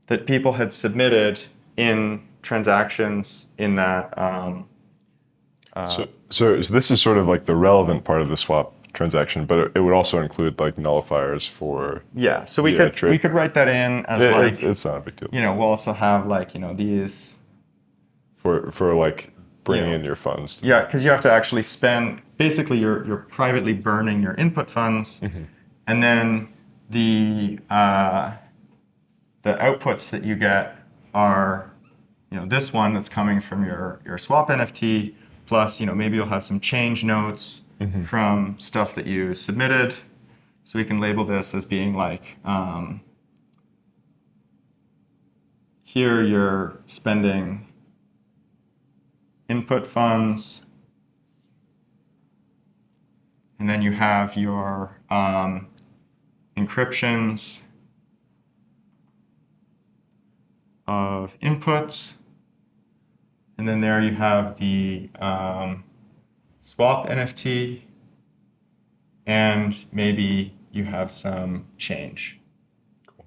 that people had submitted in transactions in that. So this is sort of like the relevant part of the swap transaction, but it would also include like nullifiers for. Yeah, so we could write that in as it's not a big deal. We'll also have like these for like bringing in your funds. Yeah, because you have to actually spend. Basically, you're privately burning your input funds, and then the outputs that you get are this one that's coming from your swap NFT. Plus, maybe you'll have some change notes from stuff that you submitted. So we can label this as being like, here you're spending input funds. And then you have your encryptions of inputs. And then there you have the swap NFT, and maybe you have some change. Cool.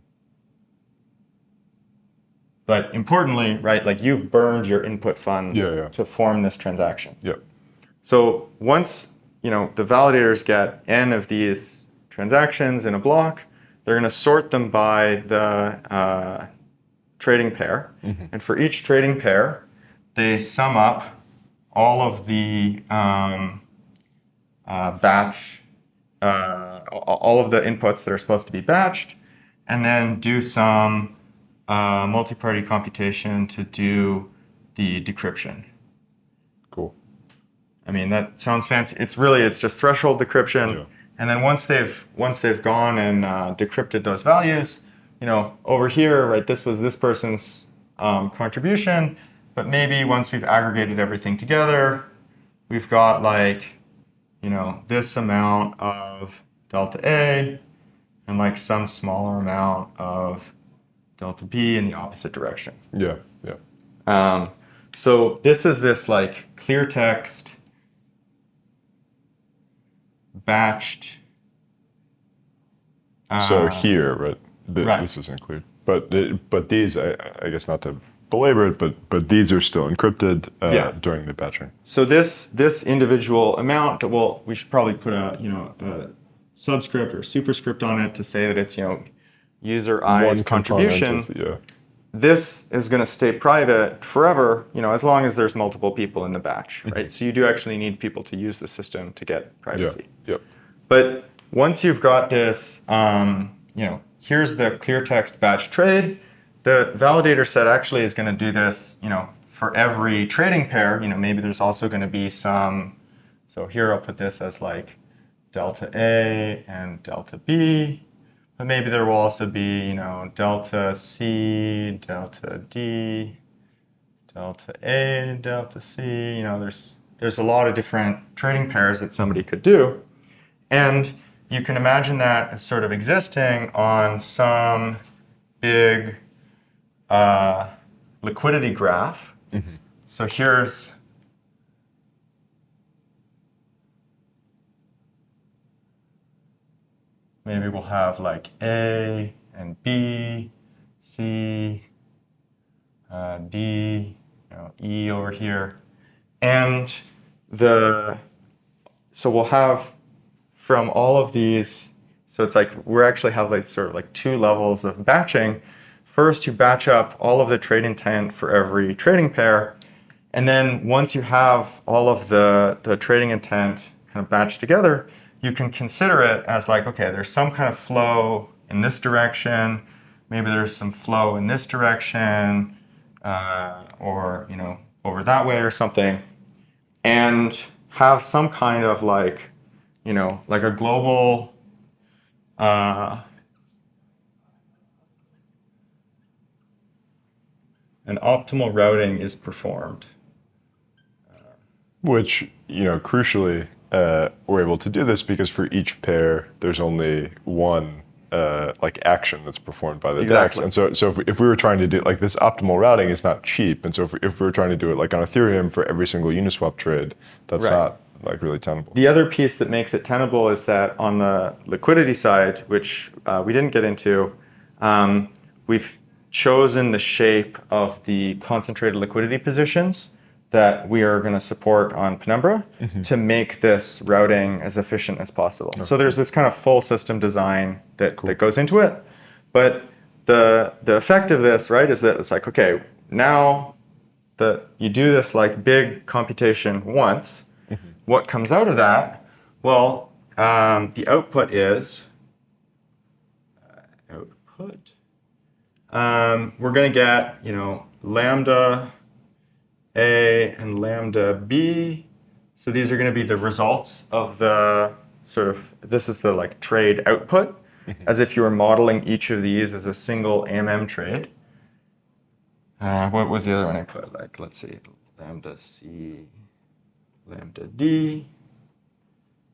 But importantly, right, like you've burned your input funds to form this transaction. Yep. So once the validators get n of these transactions in a block, they're going to sort them by the trading pair, and for each trading pair, they sum up all of the batch, all of the inputs that are supposed to be batched, and then do some multi-party computation to do the decryption. Cool. I mean, that sounds fancy. It's just threshold decryption, and then once they've gone and decrypted those values, over here, right, this was this person's contribution. But maybe once we've aggregated everything together, we've got like, this amount of delta A and like some smaller amount of delta B in the opposite direction. Yeah. So this is this like clear text batched. So here, right, right. This isn't clear. But these, I guess not to belabor it, but these are still encrypted during the batching. So this individual amount, we should probably put a subscript or superscript on it to say that it's user I's contribution. This is going to stay private forever, as long as there's multiple people in the batch, right? So you do actually need people to use the system to get privacy. Yep. But once you've got this, here's the clear text batch trade. The validator set actually is going to do this, for every trading pair. Maybe there's also going to be some. So here I'll put this as like delta A and delta B. But maybe there will also be, delta C, delta D, delta A, delta C. There's a lot of different trading pairs that somebody could do. And you can imagine that as sort of existing on some big liquidity graph. Mm-hmm. So here's maybe we'll have like A and B, C, D, E over here. And so we'll have from all of these, so it's like we actually have like sort of like two levels of batching. First, you batch up all of the trade intent for every trading pair. And then once you have all of the trading intent kind of batched together, you can consider it as like, okay, there's some kind of flow in this direction. Maybe there's some flow in this direction, or over that way or something, and have some kind of like a global an optimal routing is performed. Which, crucially, we're able to do this because for each pair, there's only one action that's performed by the Exactly. DEX. And so if we were trying to do like this optimal routing is not cheap. And so if we were trying to do it like on Ethereum for every single Uniswap trade, that's Right. not like really tenable. The other piece that makes it tenable is that on the liquidity side, which we didn't get into, we've chosen the shape of the concentrated liquidity positions that we are going to support on Penumbra to make this routing as efficient as possible. Okay. So there's this kind of full system design that goes into it. But the effect of this, right, is that it's like, okay, now that you do this like big computation once, what comes out of that? Well, the output is we're going to get, lambda A and lambda B. So these are going to be the results of the this is the like trade output, as if you were modeling each of these as a single trade. What was the other one I put? Like, let's see, lambda C, lambda D.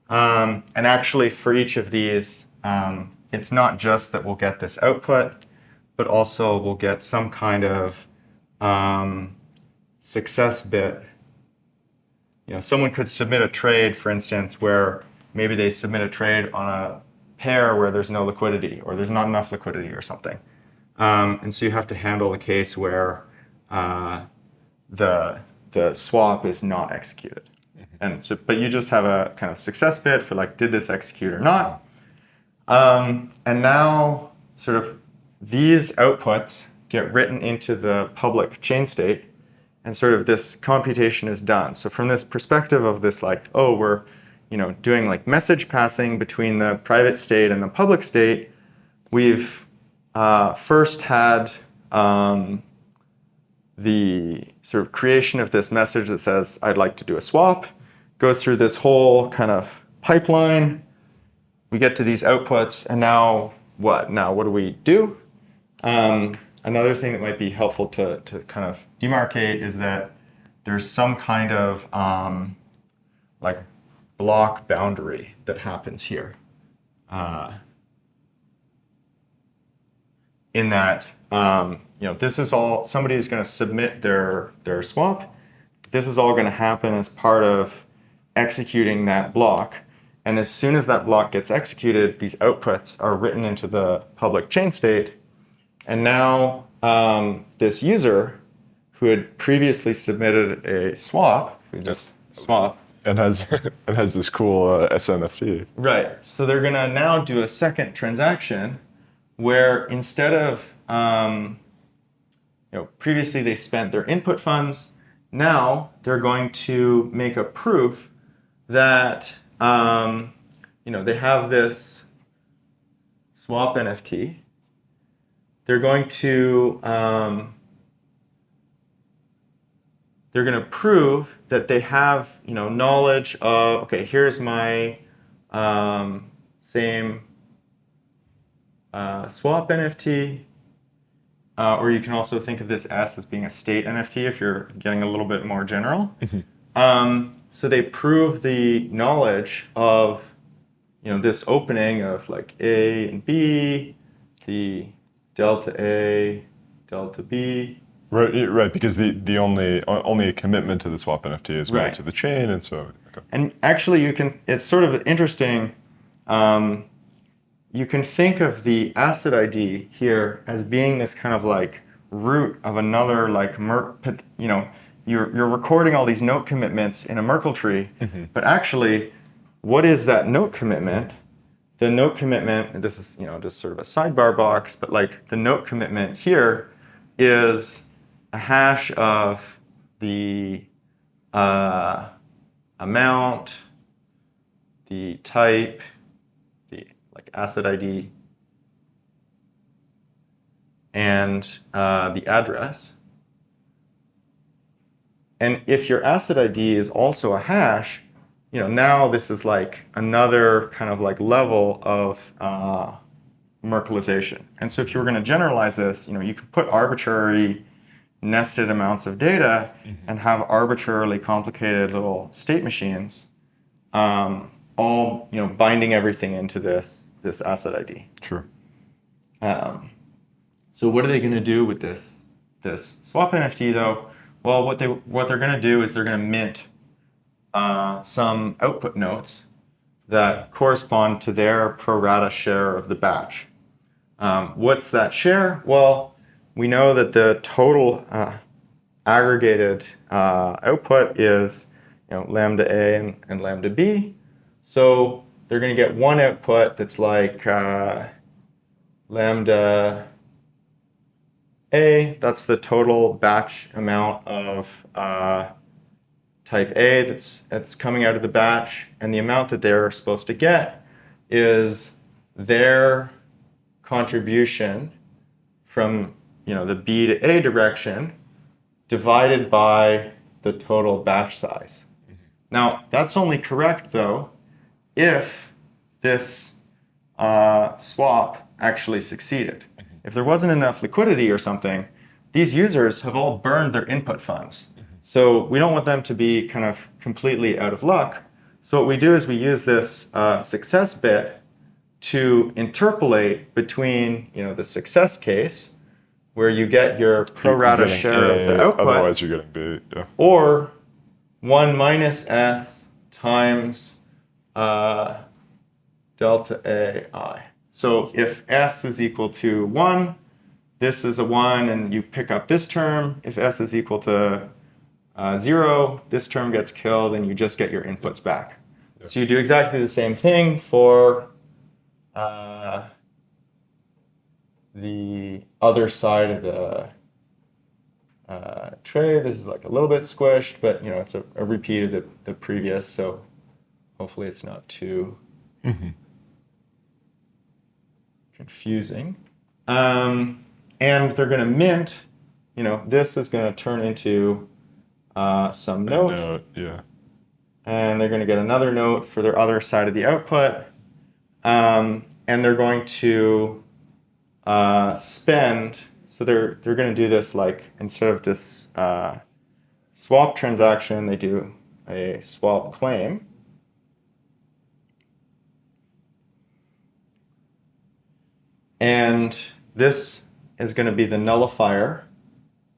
And actually for each of these, it's not just that we'll get this output, but also we'll get some kind of success bit. Someone could submit a trade, for instance, where maybe they submit a trade on a pair where there's no liquidity or there's not enough liquidity or something. And so you have to handle the case where the swap is not executed. And so, but you just have a kind of success bit for like, did this execute or not? And now sort of these outputs get written into the public chain state, and sort of this computation is done. So from this perspective of this, like, oh, we're doing like message passing between the private state and the public state, we've first had the sort of creation of this message that says, I'd like to do a swap, goes through this whole kind of pipeline. We get to these outputs, and now what? Now what do we do? Another thing that might be helpful to kind of demarcate is that there's some kind of like block boundary that happens here. In that, this is all, somebody is going to submit their swap. This is all going to happen as part of executing that block. And as soon as that block gets executed, these outputs are written into the public chain state. And now this user who had previously submitted a swap, we just swap. And has this cool SNFT. Right. So they're going to now do a second transaction where instead of, previously they spent their input funds, now they're going to make a proof that, they have this swap NFT. They're going to prove that they have knowledge of, okay, here's my same swap NFT, or you can also think of this S as being a state NFT if you're getting a little bit more general. So they prove the knowledge of this opening of like A and B, the delta A, delta B. Right, because the only a commitment to the swap NFT is made Right. to the chain, and so okay. And actually, it's sort of interesting. You can think of the asset ID here as being this kind of like root of another like you're recording all these note commitments in a Merkle tree, but actually, what is that note commitment? The note commitment, and this is just sort of a sidebar box, but like the note commitment here is a hash of the amount, the type, the like asset ID, and the address. And if your asset ID is also a hash, now this is like another kind of like level of Merkleization. And so if you were going to generalize this, you could put arbitrary nested amounts of data and have arbitrarily complicated little state machines, all binding everything into this asset ID. Sure. So what are they going to do with this swap NFT though? Well, what they're going to do is they're going to mint some output notes that correspond to their pro rata share of the batch. What's that share? Well, we know that the total aggregated output is lambda A and lambda B. So they're going to get one output that's like lambda A. That's the total batch amount of type A that's coming out of the batch, and the amount that they're supposed to get is their contribution from the B to A direction divided by the total batch size. Now that's only correct though if this swap actually succeeded. If there wasn't enough liquidity or something, these users have all burned their input funds. So we don't want them to be kind of completely out of luck. So what we do is we use this success bit to interpolate between the success case, where you get your pro rata share of the output, otherwise you're getting B, yeah. or 1 minus S times delta AI. So if S is equal to 1, this is a 1, and you pick up this term. If S is equal to 0, this term gets killed, and you just get your inputs back. Yep. So you do exactly the same thing for the other side of the tray. This is like a little bit squished, but it's a repeat of the previous, so hopefully it's not too confusing. And they're going to mint, this is going to turn into some note. Yeah. And they're going to get another note for their other side of the output. And they're going to spend, so they're going to do this like, instead of this swap transaction, they do a swap claim. And this is going to be the nullifier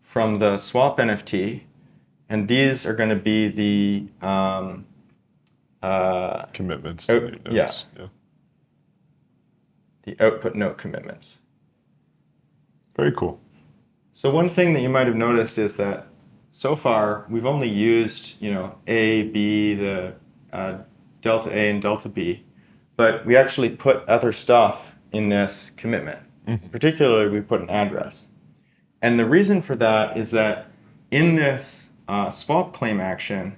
from the swap NFT. And these are going to be the commitments. Yeah. The output note commitments. Very cool. So one thing that you might have noticed is that so far we've only used A, B, the delta A and delta B, but we actually put other stuff in this commitment. Particularly, we put an address. And the reason for that is that in this swap claim action,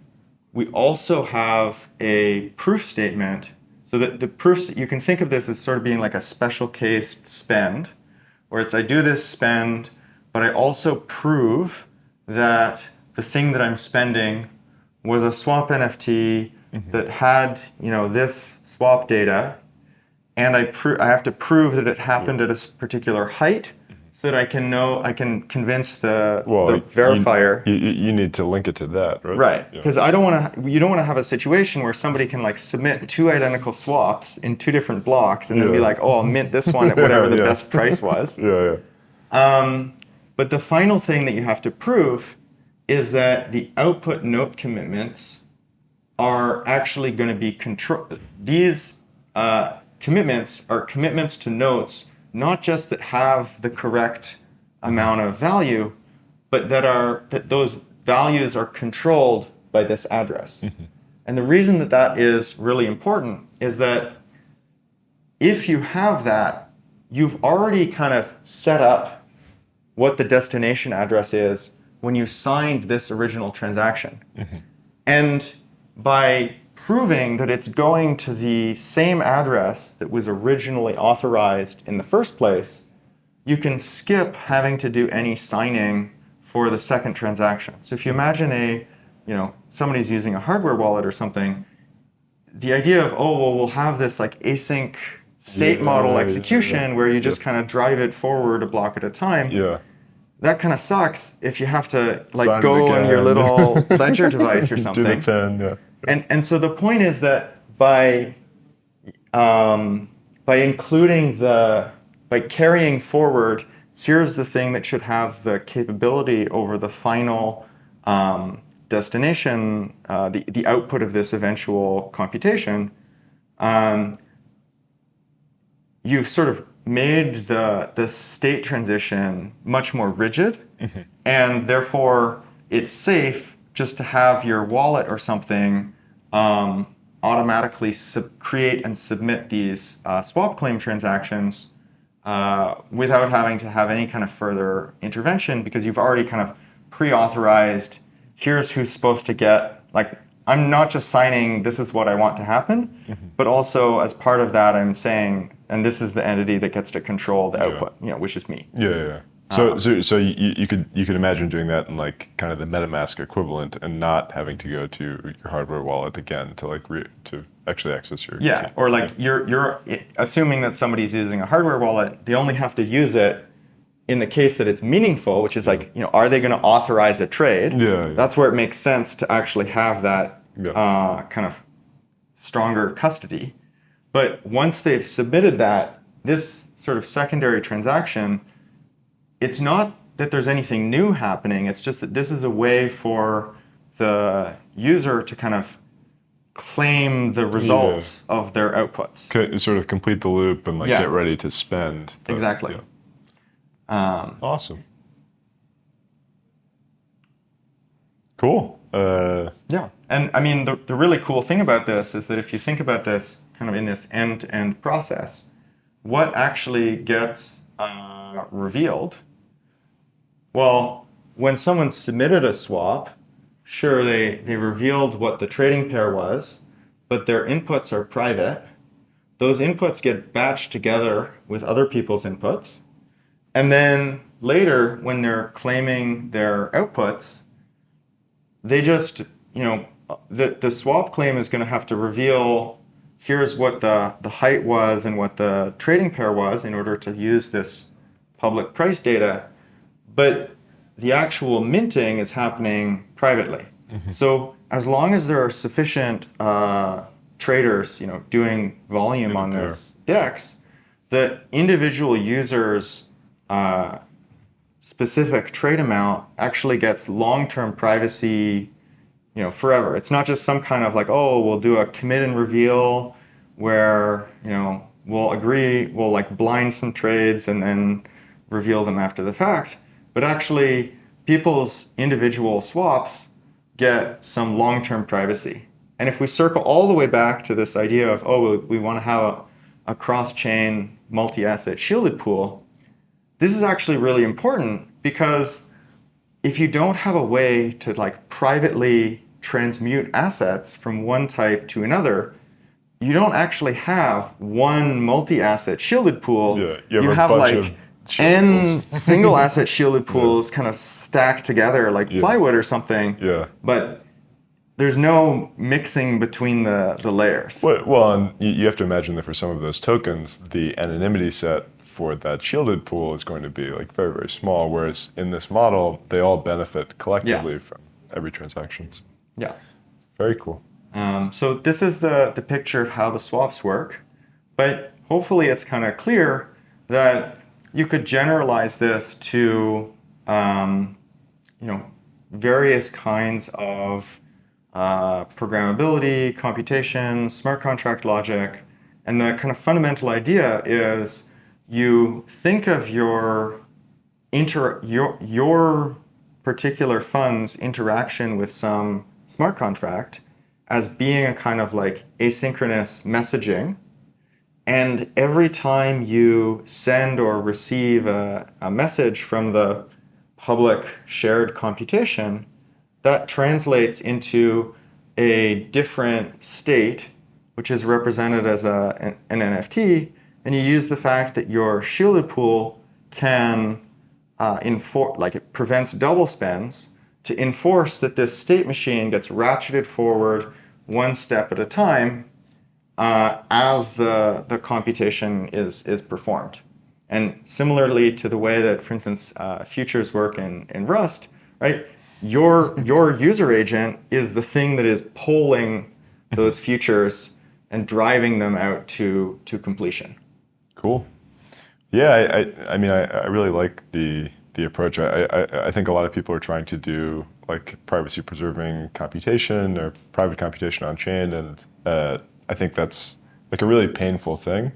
we also have a proof statement. So that the proofs, you can think of this as sort of being like a special case spend, where it's I do this spend, but I also prove that the thing that I'm spending was a swap NFT that had this swap data, and I have to prove that it happened at a particular height, so that I can convince the verifier. You need to link it to that, right? Right, because you don't want to have a situation where somebody can like submit two identical swaps in two different blocks and then be like, oh, I'll mint this one at whatever the best price was. But the final thing that you have to prove is that the output note commitments are actually going to be controlled. These commitments are commitments to notes, not just that have the correct amount of value, but that those values are controlled by this address. And the reason that that is really important is that if you have that, you've already kind of set up what the destination address is when you signed this original transaction. And by proving that it's going to the same address that was originally authorized in the first place, you can skip having to do any signing for the second transaction. So if you imagine somebody's using a hardware wallet or something, the idea of, oh, well, we'll have this like async state model execution where you just kind of drive it forward a block at a time. That kind of sucks if you have to like go on your little ledger device or something. Do the pen, And so the point is that by including by carrying forward, here's the thing that should have the capability over the final destination, the output of this eventual computation, you've sort of made the state transition much more rigid, and therefore it's safe just to have your wallet or something automatically create and submit these swap claim transactions without having to have any kind of further intervention, because you've already kind of pre-authorized, here's who's supposed to get, like, I'm not just signing, this is what I want to happen, but also as part of that, I'm saying, and this is the entity that gets to control the output, which is me. So you could imagine doing that in like kind of the MetaMask equivalent and not having to go to your hardware wallet again to like to actually access your or like you're assuming that somebody's using a hardware wallet, they only have to use it in the case that it's meaningful, which is like, are they going to authorize a trade? That's where it makes sense to actually have that kind of stronger custody. But once they've submitted that, this sort of secondary transaction, it's not that there's anything new happening, it's just that this is a way for the user to kind of claim the results of their outputs. Sort of complete the loop and like get ready to spend. Exactly. Awesome. Cool. And I mean, the really cool thing about this is that if you think about this kind of in this end-to-end process, what actually gets revealed? Well, when someone submitted a swap, sure, they revealed what the trading pair was, but their inputs are private. Those inputs get batched together with other people's inputs. And then later, when they're claiming their outputs, they just, the swap claim is going to have to reveal, here's what the height was and what the trading pair was in order to use this public price data. But the actual minting is happening privately. So as long as there are sufficient traders, doing volume on this DEX, the individual users' specific trade amount actually gets long-term privacy, forever. It's not just some kind of like, oh, we'll do a commit and reveal where, we'll like blind some trades and then reveal them after the fact. But actually, people's individual swaps get some long-term privacy. And if we circle all the way back to this idea of, we want to have a cross-chain multi-asset shielded pool, this is actually really important, because if you don't have a way to like privately transmute assets from one type to another, you don't actually have one multi-asset shielded pool. You have like N single asset shielded pools kind of stacked together like plywood or something. But there's no mixing between the layers. Well, and you have to imagine that for some of those tokens, the anonymity set for that shielded pool is going to be like very, very small, whereas in this model, they all benefit collectively from every transaction. Yeah. Very cool. So this is the picture of how the swaps work, but hopefully it's kind of clear that you could generalize this to various kinds of programmability, computation, smart contract logic, and the kind of fundamental idea is you think of your particular fund's interaction with some smart contract as being a kind of like asynchronous messaging. And every time you send or receive a message from the public shared computation, that translates into a different state, which is represented as an NFT. And you use the fact that your shielded pool can it prevents double spends to enforce that this state machine gets ratcheted forward one step at a time as the computation is performed. And similarly to the way that, for instance, futures work in Rust, right? Your user agent is the thing that is polling those futures and driving them out to completion. Cool. Yeah, I mean, I really like the approach. I think a lot of people are trying to do like privacy preserving computation or private computation on chain, and I think that's like a really painful thing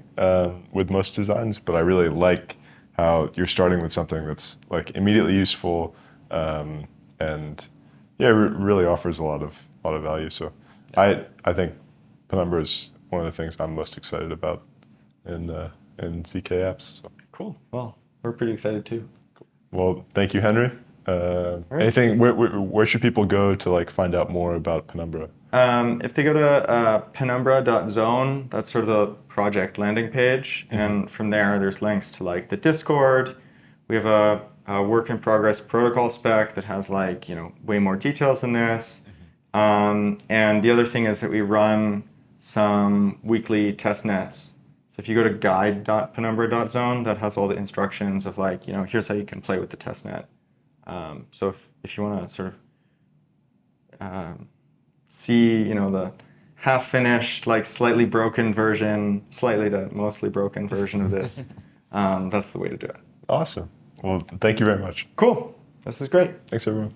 with most designs. But I really like how you're starting with something that's like immediately useful, and yeah, really offers a lot of value. So I think Penumbra is one of the things I'm most excited about in ZK apps. So. Cool. Well, we're pretty excited too. Well, thank you, Henry. Right. Anything? Where should people go to like find out more about Penumbra? If they go to penumbra.zone, that's sort of the project landing page, and from there's links to like the Discord. We have a work in progress protocol spec that has like way more details than this. And the other thing is that we run some weekly test nets. So if you go to guide.penumbra.zone, that has all the instructions of like, here's how you can play with the testnet. So if you want to sort of see, the half-finished, like slightly broken version, slightly to mostly broken version of this, that's the way to do it. Awesome. Well, thank you very much. Cool. This is great. Thanks, everyone.